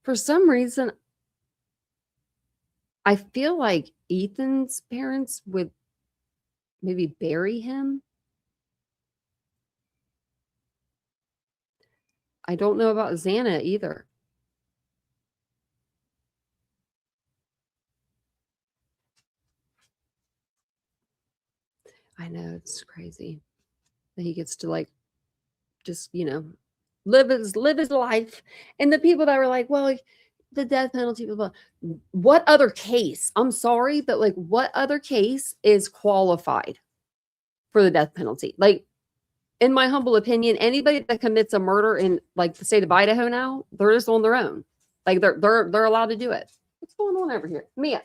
For some reason, I feel like Ethan's parents would maybe bury him. I don't know about Xana either. I know it's crazy that he gets to like just live his life. And the people that were like, well, like, the death penalty, blah, blah. What other case? I'm sorry, but like, what other case is qualified for the death penalty? Like, in my humble opinion, anybody that commits a murder in like the state of Idaho now, they're just on their own. Like they're allowed to do it. What's going on over here, Mia?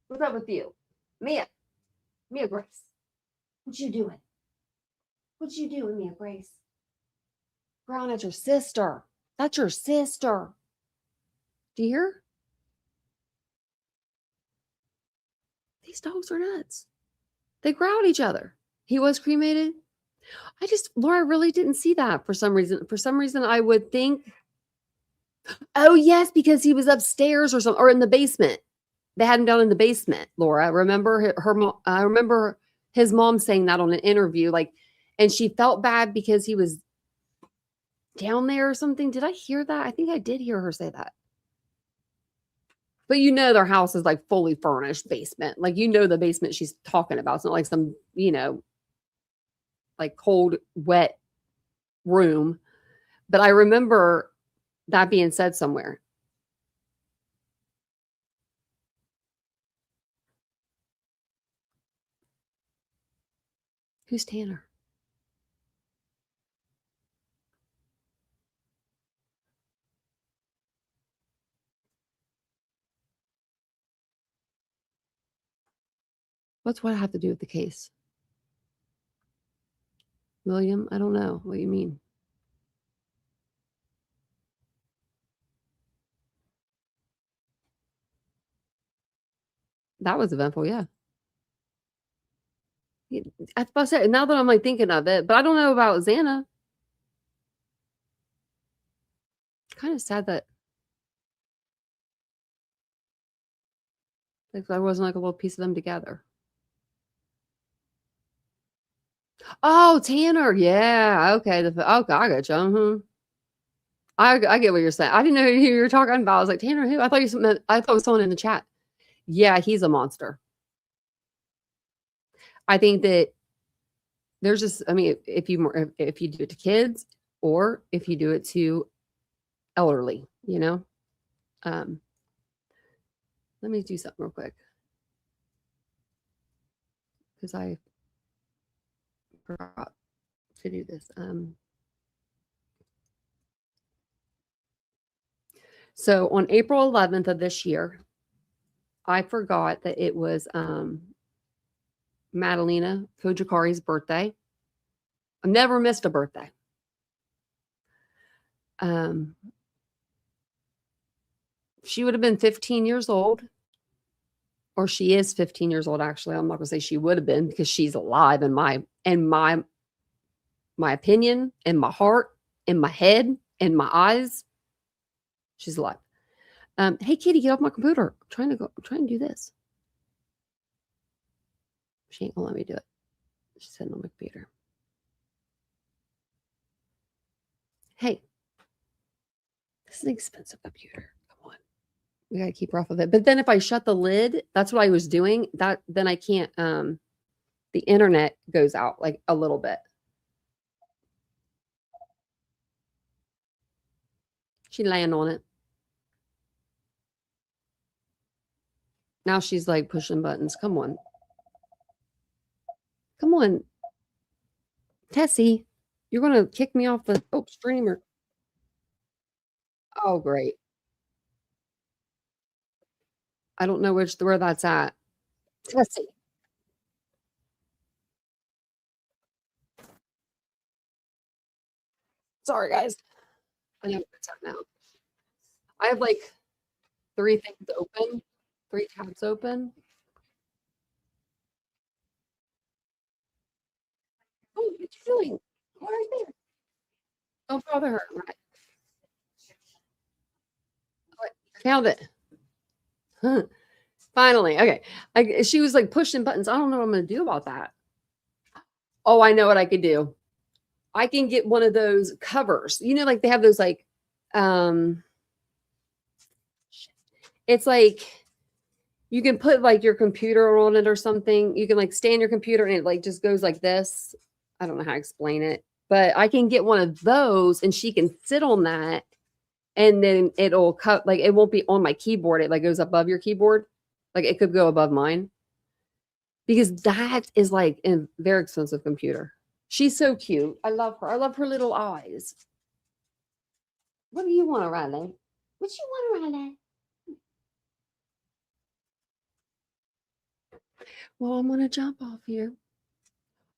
What's up with you, Mia? Mia Grace, what you doing? What you doing, Mia Grace? Brown, that's your sister. That's your sister. Do you hear? These dogs are nuts. They growl at each other. He was cremated. Laura really didn't see that for some reason. For some reason, I would think, oh yes, because he was upstairs or something, or in the basement. They had him down in the basement. Laura, remember I remember his mom saying that on an interview, like, and she felt bad because he was down there or something. Did I hear that? I think I did hear her say that. But their house is like fully furnished basement. Like, the basement she's talking about. It's not like some, like cold, wet room. But I remember that being said somewhere. Who's Tanner? What's what have to do with the case? William? I don't know what you mean. That was eventful, yeah. I was say now that I'm like thinking of it, but I don't know about Xana. Kind of sad that like there wasn't like a little piece of them together. Oh, Tanner, yeah, okay. Okay, I got you. I get what you're saying. I didn't know who you were talking about. I was like, Tanner, who? I thought it was someone in the chat. Yeah, he's a monster. I think that there's just, I mean, if you do it to kids or if you do it to elderly, let me do something real quick because I forgot to do this. So on April 11th of this year, I forgot that it was Madalena Fujikari's birthday. I've never missed a birthday. She would have been 15 years old, or she is 15 years old. Actually, I'm not going to say she would have been because she's alive in my opinion, in my heart, in my head, in my eyes. She's alive. Hey, Kitty, get off my computer. I'm trying to do this. She ain't gonna let me do it. She's sitting on my computer. Hey, this is an expensive computer. Come on. We gotta keep her off of it. But then if I shut the lid, that's what I was doing. Then I can't the internet goes out like a little bit. She laying on it. Now she's like pushing buttons. Come on. Come on. Tessie, you're gonna kick me off the streamer. Oh, great. I don't know where that's at. Tessie. Sorry, guys. I know what's up now. I have like 3 things open, 3 tabs open. Oh, what you doing? Go right there. Don't bother her. Right. Oh, I found it. Huh. Finally. Okay. She was like pushing buttons. I don't know what I'm going to do about that. Oh, I know what I could do. I can get one of those covers. You know, like they have those like, it's like you can put like your computer on it or something. You can like stand your computer and it like just goes like this. I don't know how to explain it, but I can get one of those and she can sit on that and then it'll cut, like it won't be on my keyboard. It like goes above your keyboard. Like it could go above mine because that is like a very expensive computer. She's so cute. I love her. I love her little eyes. What do you want, Riley? What you want, Riley? Well, I'm gonna jump off here.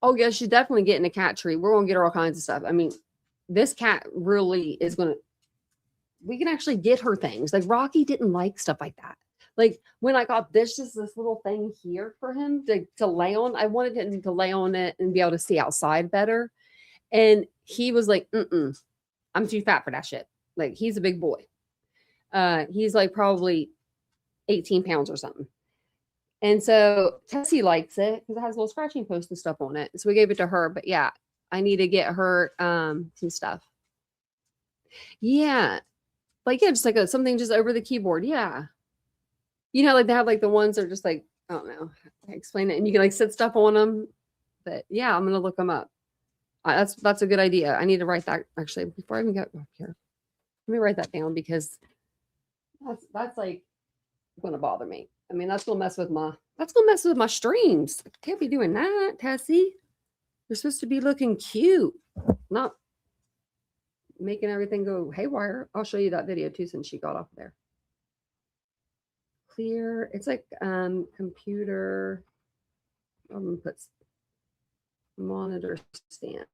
Oh yeah, she's definitely getting a cat treat. We're gonna get her all kinds of stuff. I mean, this cat really is gonna. We can actually get her things. Like Rocky didn't like stuff like that. Like when I got this little thing here for him to lay on. I wanted him to lay on it and be able to see outside better. And he was like, I'm too fat for that shit. Like he's a big boy. He's like probably 18 pounds or something. And so Tessie likes it because it has a little scratching post and stuff on it. So we gave it to her. But yeah, I need to get her some stuff. Yeah. Like, yeah, just like something just over the keyboard. Yeah. You know, like they have like the ones that are just like, I don't know. I explain it. And you can like sit stuff on them. But yeah, I'm going to look them up. That's a good idea. I need to write that actually before I even get up here. Let me write that down because that's like going to bother me. I mean, that's gonna mess with my streams. I can't be doing that, Tessie. You're supposed to be looking cute, not making everything go haywire. I'll show you that video too since she got off there. Clear. It's like computer. I'm gonna put monitor stand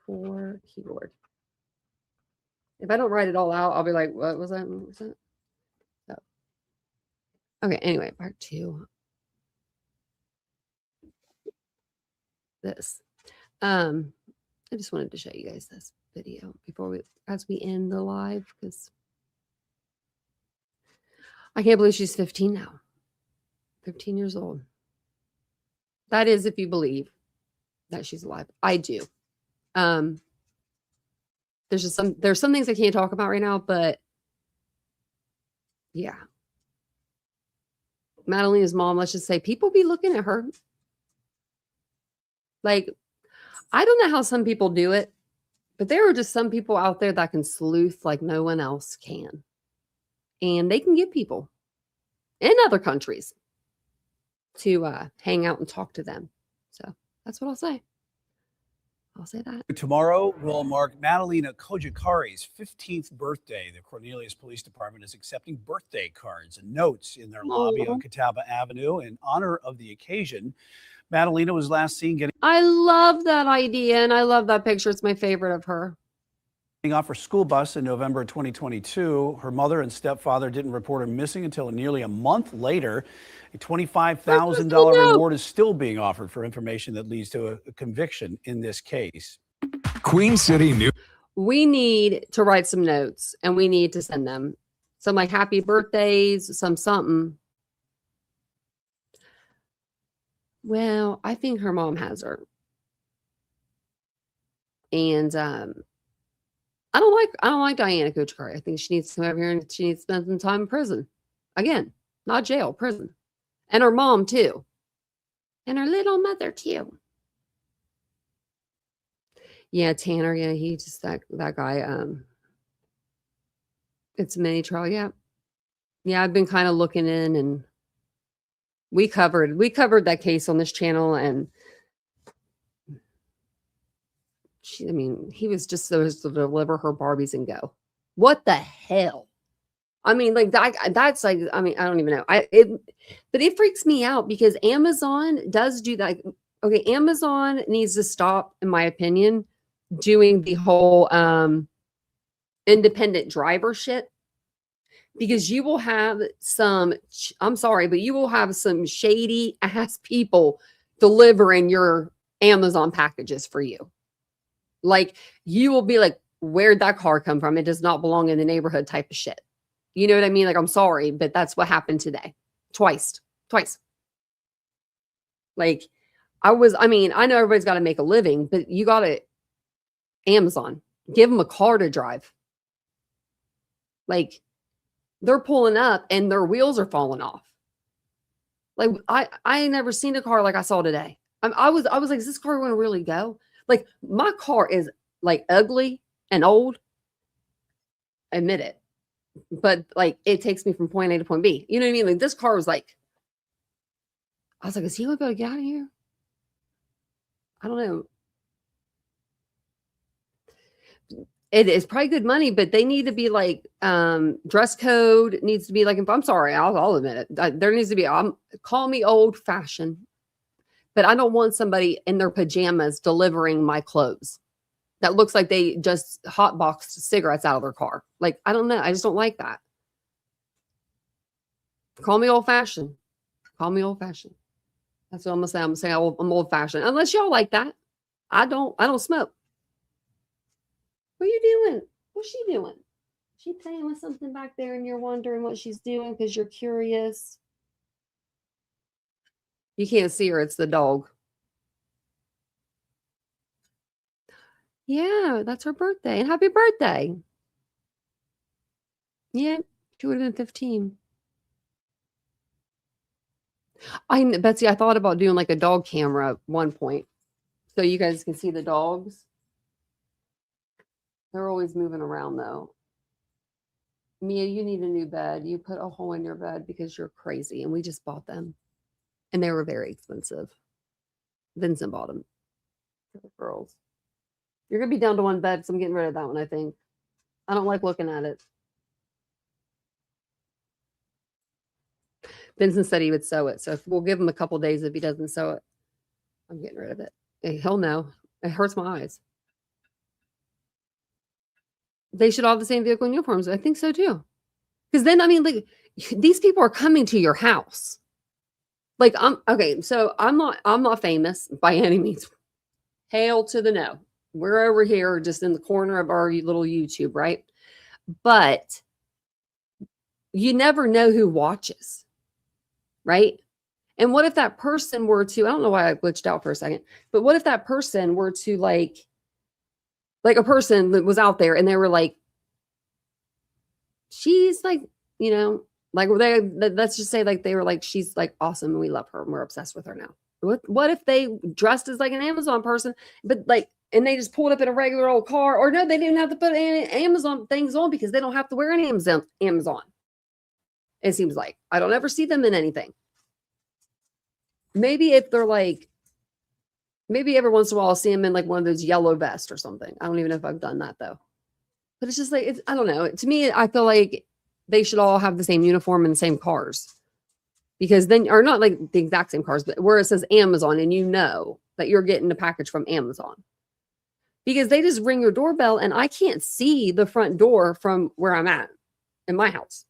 for keyboard. If I don't write it all out, I'll be like, what was that? What was that? Oh. Okay, anyway, part 2. This. I just wanted to show you guys this video before as we end the live, because I can't believe she's 15 now. 15 years old. That is if you believe that she's alive. I do. There's some things I can't talk about right now, but yeah. Madalena's mom, let's just say people be looking at her. Like, I don't know how some people do it, but there are just some people out there that can sleuth like no one else can. And they can get people in other countries to hang out and talk to them. So that's what I'll say. I'll say that. Tomorrow will mark Madalena Kojikari's 15th birthday. The Cornelius Police Department is accepting birthday cards and notes in their lobby on Catawba Avenue in honor of the occasion. Madalena was last seen getting I love that idea, and I love that picture. It's my favorite of her. Off her school bus in November 2022. Her mother and stepfather didn't report her missing until nearly a month later. A $25,000 reward is still being offered for information that leads to a conviction in this case. Queen City News. We need to write some notes and we need to send them. Some like happy birthdays, something. Well, I think her mom has her. And I don't like Diana Kojikari. I think she needs to come over here and she needs to spend some time in prison. Again, not jail, prison. And her mom too. And her little mother too. Yeah, Tanner, yeah, he just that guy, it's a mini trial, yeah. Yeah, I've been kind of looking in, and we covered that case on this channel, and he was just supposed to deliver her Barbies and go. What the hell? I mean, like that's like, I mean, I don't even know. But it freaks me out because Amazon does do that. okay, Amazon needs to stop, in my opinion, doing the whole independent driver shit, because you will have some, I'm sorry, but you will have some shady ass people delivering your Amazon packages for you. Like, you will be like, where'd that car come from? It does not belong in the neighborhood type of shit. You know what I mean? Like, I'm sorry, but that's what happened today. Twice. Like, I mean, I know everybody's got to make a living, but you got to Amazon, give them a car to drive. Like, they're pulling up and their wheels are falling off. Like, I ain't never seen a car like I saw today. I was like, is this car going to really go? Like, my car is like ugly and old. Admit it. But like, it takes me from point A to point B. You know what I mean? Like, this car was like, I was like, is he going to be able to get out of here? I don't know. It is probably good money, but they need to be like, dress code needs to be like, I'm sorry, I'll admit it. There needs to be, call me old fashioned, but I don't want somebody in their pajamas delivering my clothes. That looks like they just hotboxed cigarettes out of their car. Like, I don't know. I just don't like that. Call me old fashioned. Call me old fashioned. That's what I'm gonna say. I'm gonna say I'm old fashioned. Unless y'all like that. I don't smoke. What are you doing? What's she doing? She playing with something back there and you're wondering what she's doing because you're curious. You can't see her. It's the dog. Yeah, that's her birthday. And happy birthday. Yeah, she would have been 15. Betsy, I thought about doing like a dog camera at one point so you guys can see the dogs. They're always moving around though. Mia, you need a new bed. You put a hole in your bed because you're crazy, and we just bought them. And they were very expensive. Vincent bought them for the girls. You're going to be down to one bed, so I'm getting rid of that one, I think. I don't like looking at it. Vincent said he would sew it, so if we'll give him a couple days if he doesn't sew it. I'm getting rid of it. He'll know. It hurts my eyes. They should all have the same vehicle uniforms. I think so too. Because then, I mean, like, these people are coming to your house. Like, okay, so I'm not famous by any means. Hail to the no. We're over here just in the corner of our little YouTube, right? But you never know who watches, right? And what if that person were to, I don't know why I glitched out for a second, but what if that person were to like a person that was out there and they were like, she's like, you know, like let's just say like they were like, she's like awesome and we love her and we're obsessed with her now. What if they dressed as like an Amazon person, but like, and they just pulled up in a regular old car, or no, they didn't have to put any Amazon things on because they don't have to wear any Amazon. It seems like I don't ever see them in anything. Maybe if they're like, maybe every once in a while I'll see them in like one of those yellow vests or something. I don't even know if I've done that though. But it's just like, I don't know. To me, I feel like they should all have the same uniform and the same cars. Because then, or not like the exact same cars, but where it says Amazon and you know that you're getting a package from Amazon. Because they just ring your doorbell and I can't see the front door from where I'm at in my house,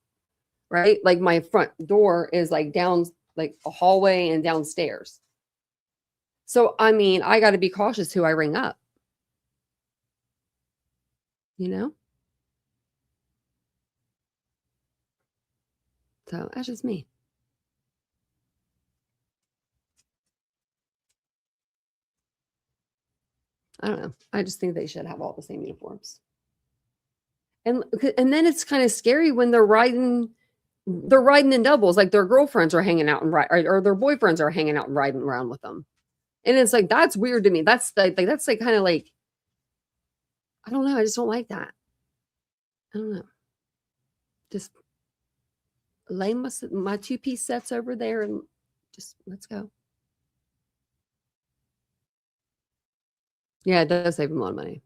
right? Like my front door is like down, like a hallway and downstairs. So, I mean, I got to be cautious who I ring up. You know? So that's just me. I don't know. I just think they should have all the same uniforms. And then it's kind of scary when they're riding in doubles, like their girlfriends are hanging out and or their boyfriends are hanging out and riding around with them. And it's like, that's weird to me. That's like kind of like, I don't know. I just don't like that. I don't know. Just lay my two-piece sets over there and just let's go. Yeah, it does save them a lot of money.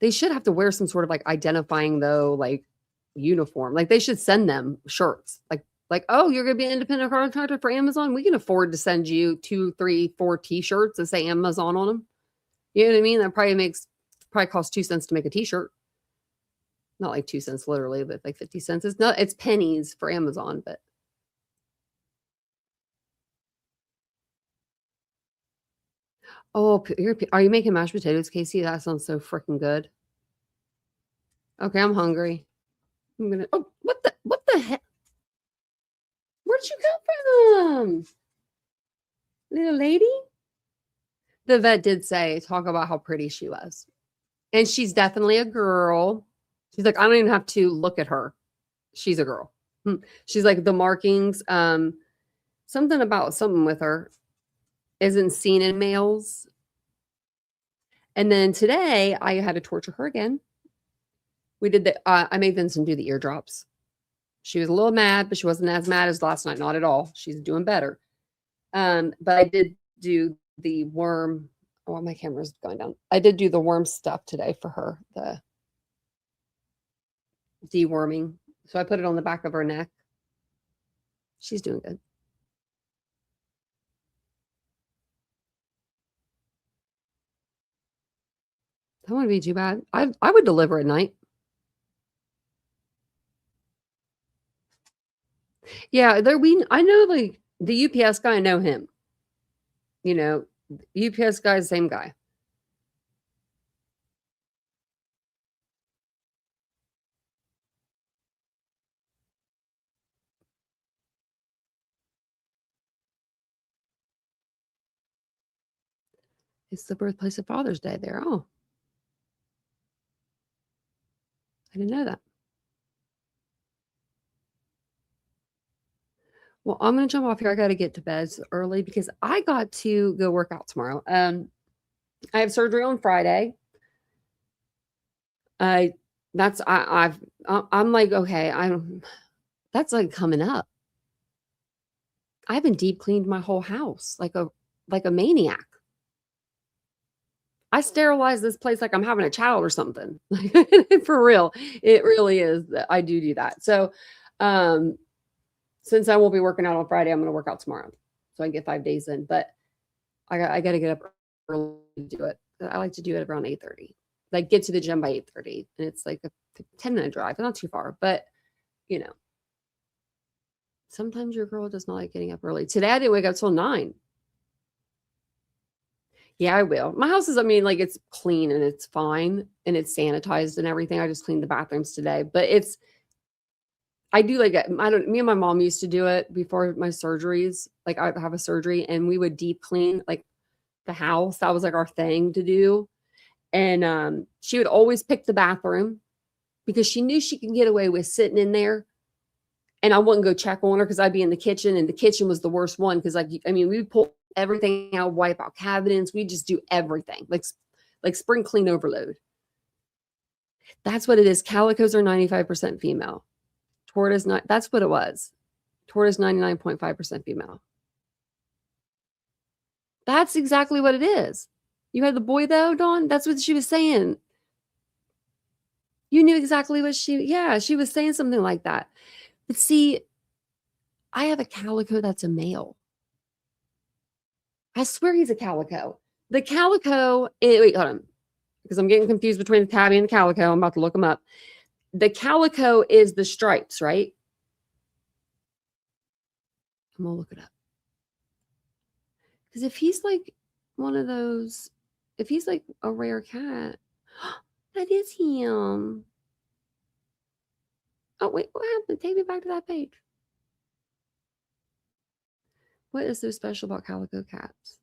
They should have to wear some sort of like identifying though, like uniform. Like they should send them shirts, like Like, oh, you're going to be an independent contractor for Amazon? We can afford to send you 2, 3, 4 t-shirts that say Amazon on them. You know what I mean? That probably costs 2 cents to make a t-shirt. Not like 2 cents literally, but like 50 cents. It's pennies for Amazon, but. Oh, are you making mashed potatoes, Casey? That sounds so freaking good. Okay, I'm hungry. I'm gonna. Oh, what the heck? Where'd you come from, little lady? The vet did talk about how pretty she was, and she's definitely a girl. She's like, I don't even have to look at her. She's a girl. She's like the markings. Something with her isn't seen in males. And then today I had to torture her again. We did I made Vincent do the eardrops. She was a little mad, but she wasn't as mad as last night. Not at all. She's doing better. But I did do the worm. Oh, my camera's going down. I did do the worm stuff today for her, the deworming. So I put it on the back of her neck. She's doing good. That wouldn't be too bad. I would deliver at night. Yeah, I know like the UPS guy, I know him. You know, UPS guy, the same guy. It's the birthplace of Father's Day there. Oh, I didn't know that. Well, I'm going to jump off here. I got to get to bed early because I got to go work out tomorrow. I have surgery on Friday. I'm like, okay, that's like coming up. I haven't deep cleaned my whole house like a maniac. I sterilize this place like I'm having a child or something. For real. It really is. I do that. So, since I won't be working out on Friday, I'm going to work out tomorrow so I can get 5 days in. But I got to get up early to do it. I like to do it around 8:30. Like get to the gym by 8:30, and it's like a 10-minute drive, not too far. But you know, sometimes your girl does not like getting up early. Today I didn't wake up till 9. Yeah, I will. My house is, I mean, like it's clean and it's fine and it's sanitized and everything. I just cleaned the bathrooms today, but I do like it. Me and my mom used to do it before my surgeries. Like I have a surgery and we would deep clean like the house. That was like our thing to do. And she would always pick the bathroom because she knew she could get away with sitting in there. And I wouldn't go check on her because I'd be in the kitchen, and the kitchen was the worst one because, like, I mean, we would pull everything out, wipe out cabinets. We just do everything like spring clean overload. That's what it is. Calicos are 95% female. Tortoise, not. That's what it was. Tortoise 99.5% female. That's exactly what it is. You had the boy though, Dawn. That's what she was saying. You knew exactly what she was saying something like that. But see, I have a calico that's a male. I swear he's a calico. The calico, wait, hold on, because I'm getting confused between the tabby and the calico. I'm about to look them up. The calico is the stripes, right? I'm gonna look it up. Because if he's like one of those, if he's like a rare cat, that is him. Oh, wait, what happened? Take me back to that page. What is so special about calico cats?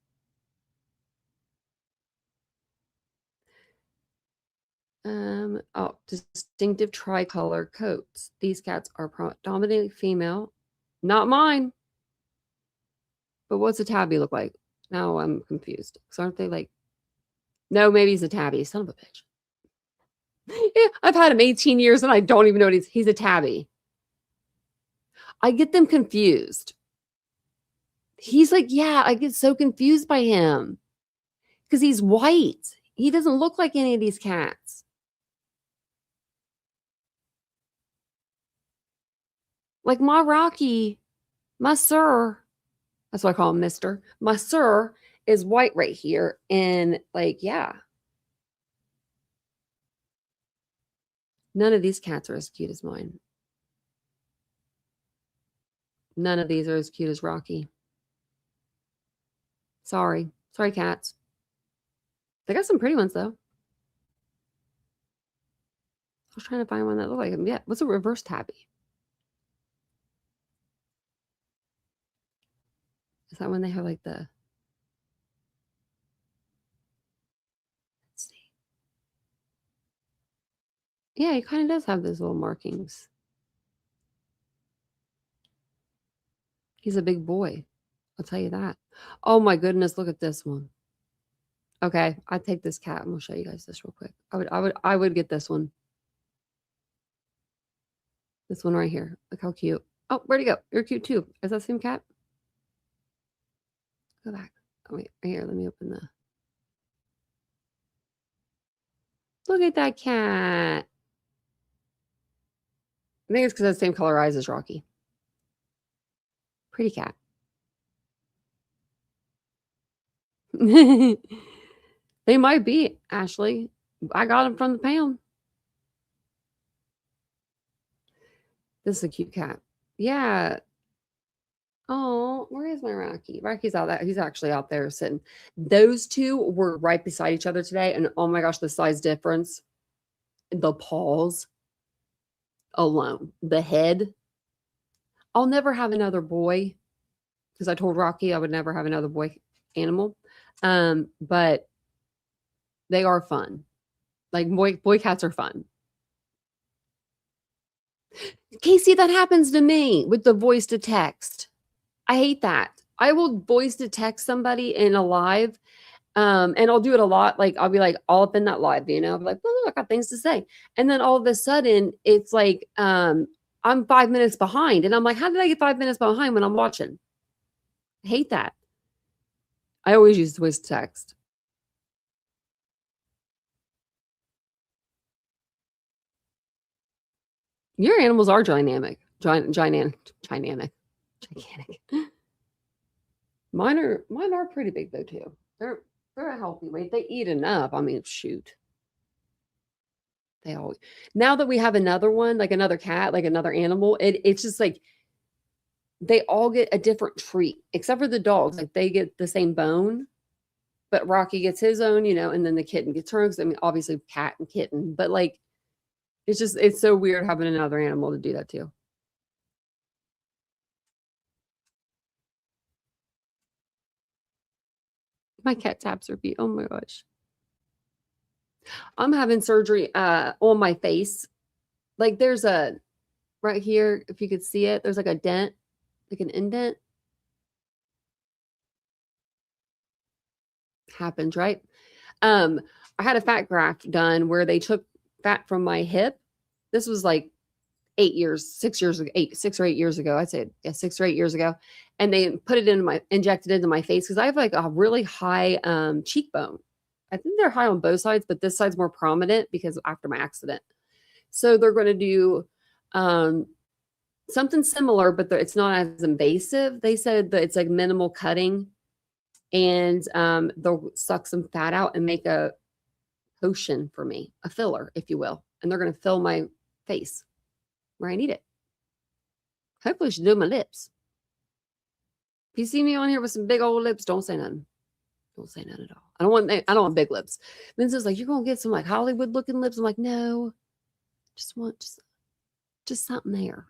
Distinctive tricolor coats. These cats are predominantly female. Not mine. But what's a tabby look like? Now I'm confused. So aren't they like, no, maybe he's a tabby. Son of a bitch. Yeah, I've had him 18 years and I don't even know what he's a tabby. I get them confused. He's like, yeah, I get so confused by him because he's white. He doesn't look like any of these cats. Like my Rocky, my sir, that's what I call him, Mister. My sir is white right here. And like, yeah. None of these cats are as cute as mine. None of these are as cute as Rocky. Sorry. Sorry, cats. They got some pretty ones, though. I was trying to find one that looked like him. Yeah, what's a reverse tabby? Is that when they have like the... Let's see. Yeah, he kind of does have those little markings. He's a big boy. I'll tell you that. Oh my goodness, look at this one. Okay, I take this cat. I'm gonna show you guys this real quick. I would get this one. This one right here. Look how cute. Oh, where'd he go? You're cute too. Is that the same cat? Go back. Oh wait, right here. Let me open the... Look at that cat. I think it's because it's the same color eyes as Rocky. Pretty cat. They might be, Ashley. I got them from the pound. This is a cute cat. Yeah. Oh, where is my Rocky? Rocky's out there. He's actually out there sitting. Those two were right beside each other today. And oh my gosh, the size difference. The paws alone. The head. I'll never have another boy. Because I told Rocky I would never have another boy animal. But they are fun. Like boy cats are fun. Casey, that happens to me with the voice to text. I hate that. I will voice to text somebody in a live, and I'll do it a lot. Like I'll be like all up in that live, you know, I'll be like, oh, I got things to say. And then all of a sudden it's like, I'm 5 minutes behind. And I'm like, how did I get 5 minutes behind when I'm watching? I hate that. I always use voice to text. Your animals are dynamic. Gigantic. Mine are pretty big though too. They're a healthy weight. They eat enough. I mean, shoot. They always... Now that we have another one, like another cat, like another animal, it's just like they all get a different treat, except for the dogs. Like they get the same bone, but Rocky gets his own, you know, and then the kitten gets hers. I mean, obviously cat and kitten, but like it's so weird having another animal to do that too. My cat taps her feet. Oh my gosh. I'm having surgery on my face. Like there's a right here, if you could see it, there's like a dent, like an indent. Happens, right? I had a fat graft done where they took fat from my hip. This was like 6 or 8 years ago. I'd say, yeah, 6 or 8 years ago. And they injected it into my face because I have like a really high cheekbone. I think they're high on both sides, but this side's more prominent because after my accident. So they're going to do something similar, but it's not as invasive. They said that it's like minimal cutting, and they'll suck some fat out and make a potion for me, a filler, if you will. And they're going to fill my face where I need it. Hopefully I should do my lips. If you see me on here with some big old lips, don't say nothing. Don't say nothing at all. I don't want big lips. Vince's like, you're going to get some like Hollywood looking lips. I'm like, no, just want just something there.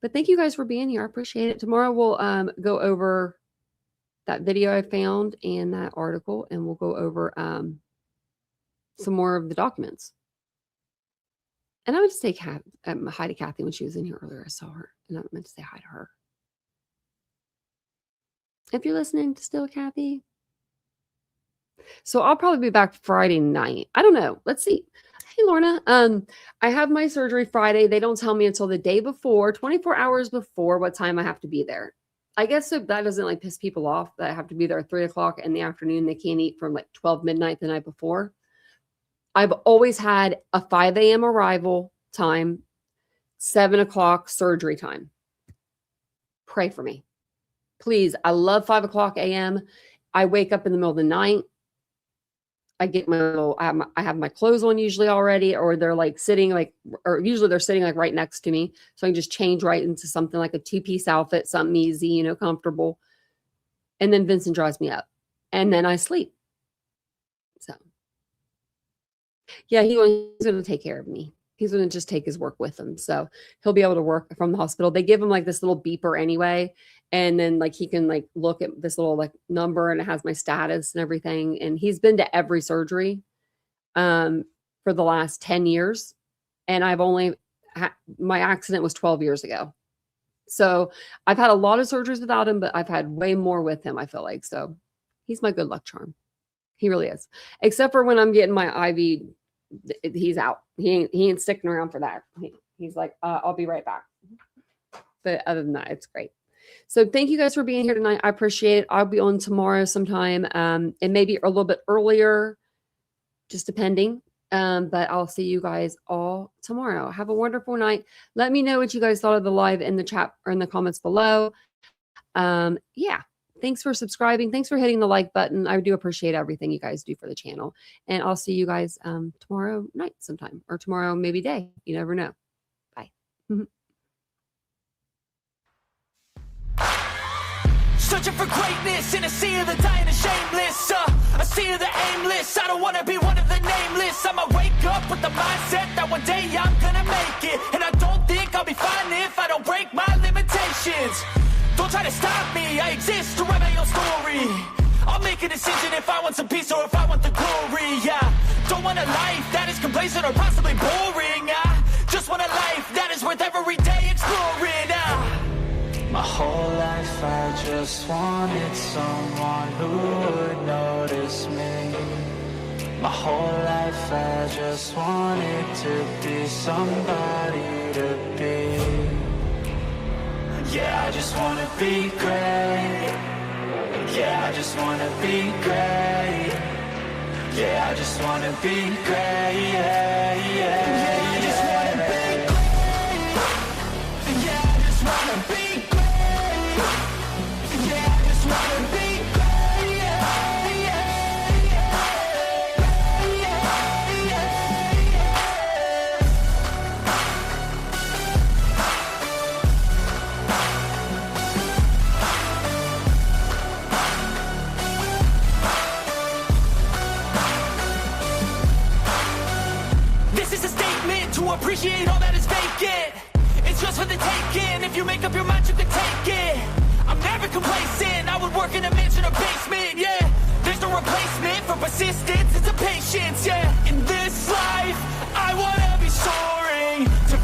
But thank you guys for being here. I appreciate it. Tomorrow we'll go over that video I found and that article, and we'll go over some more of the documents. And I would just say hi to Kathy when she was in here earlier. I saw her, and I meant to say hi to her. If you're listening still, Kathy. So I'll probably be back Friday night. I don't know. Let's see. Hey, Lorna. I have my surgery Friday. They don't tell me until the day before, 24 hours before, what time I have to be there. I guess so that doesn't like piss people off that I have to be there at 3 o'clock in the afternoon. They can't eat from like 12 midnight the night before. I've always had a 5 a.m. arrival time, 7 o'clock surgery time. Pray for me. Please. I love 5 o'clock a.m. I wake up in the middle of the night. I get my little, I have my clothes on usually already, or they're like sitting like, or usually they're sitting like right next to me. So I can just change right into something like a 2-piece outfit, something easy, you know, comfortable. And then Vincent dries me up and then I sleep. So yeah, he's going to take care of me. He's going to just take his work with him. So he'll be able to work from the hospital. They give him like this little beeper anyway. And then like he can like look at this little like number and it has my status and everything. And he's been to every surgery for the last 10 years. And I've only my accident was 12 years ago. So I've had a lot of surgeries without him, but I've had way more with him, I feel like. So he's my good luck charm. He really is. Except for when I'm getting my IV, he's out. He ain't sticking around for that. He's like, I'll be right back. But other than that, it's great. So thank you guys for being here tonight. I appreciate it. I'll be on tomorrow sometime. It may be a little bit earlier, just depending. But I'll see you guys all tomorrow. Have a wonderful night. Let me know what you guys thought of the live in the chat or in the comments below. Yeah. Thanks for subscribing. Thanks for hitting the like button. I do appreciate everything you guys do for the channel. And I'll see you guys tomorrow night sometime, or tomorrow maybe day. You never know. Bye. Searching for greatness in a sea of the dying and shameless, a sea of the aimless. I don't want to be one of the nameless. I'ma wake up with the mindset that one day I'm gonna make it. And I don't think I'll be fine if I don't break my limitations. Don't try to stop me, I exist to write my own story. I'll make a decision if I want some peace or if I want the glory, yeah. Don't want a life that is complacent or possibly boring, just want a life that is worth every day exploring, My whole life I just wanted someone who would notice me. My whole life I just wanted to be somebody to be. Yeah, I just wanna be great. Yeah, I just wanna be great. Yeah, I just wanna be great. Yeah, yeah, I just wanna be great. Yeah, I just wanna be great. Yeah, I just wanna be great. Yeah, yeah, to appreciate all that is vacant. It's just for the taking. If you make up your mind, you can take it. I'm never complacent. I would work in a mansion or basement, yeah. There's no replacement for persistence. It's a patience, yeah. In this life, I wanna be soaring to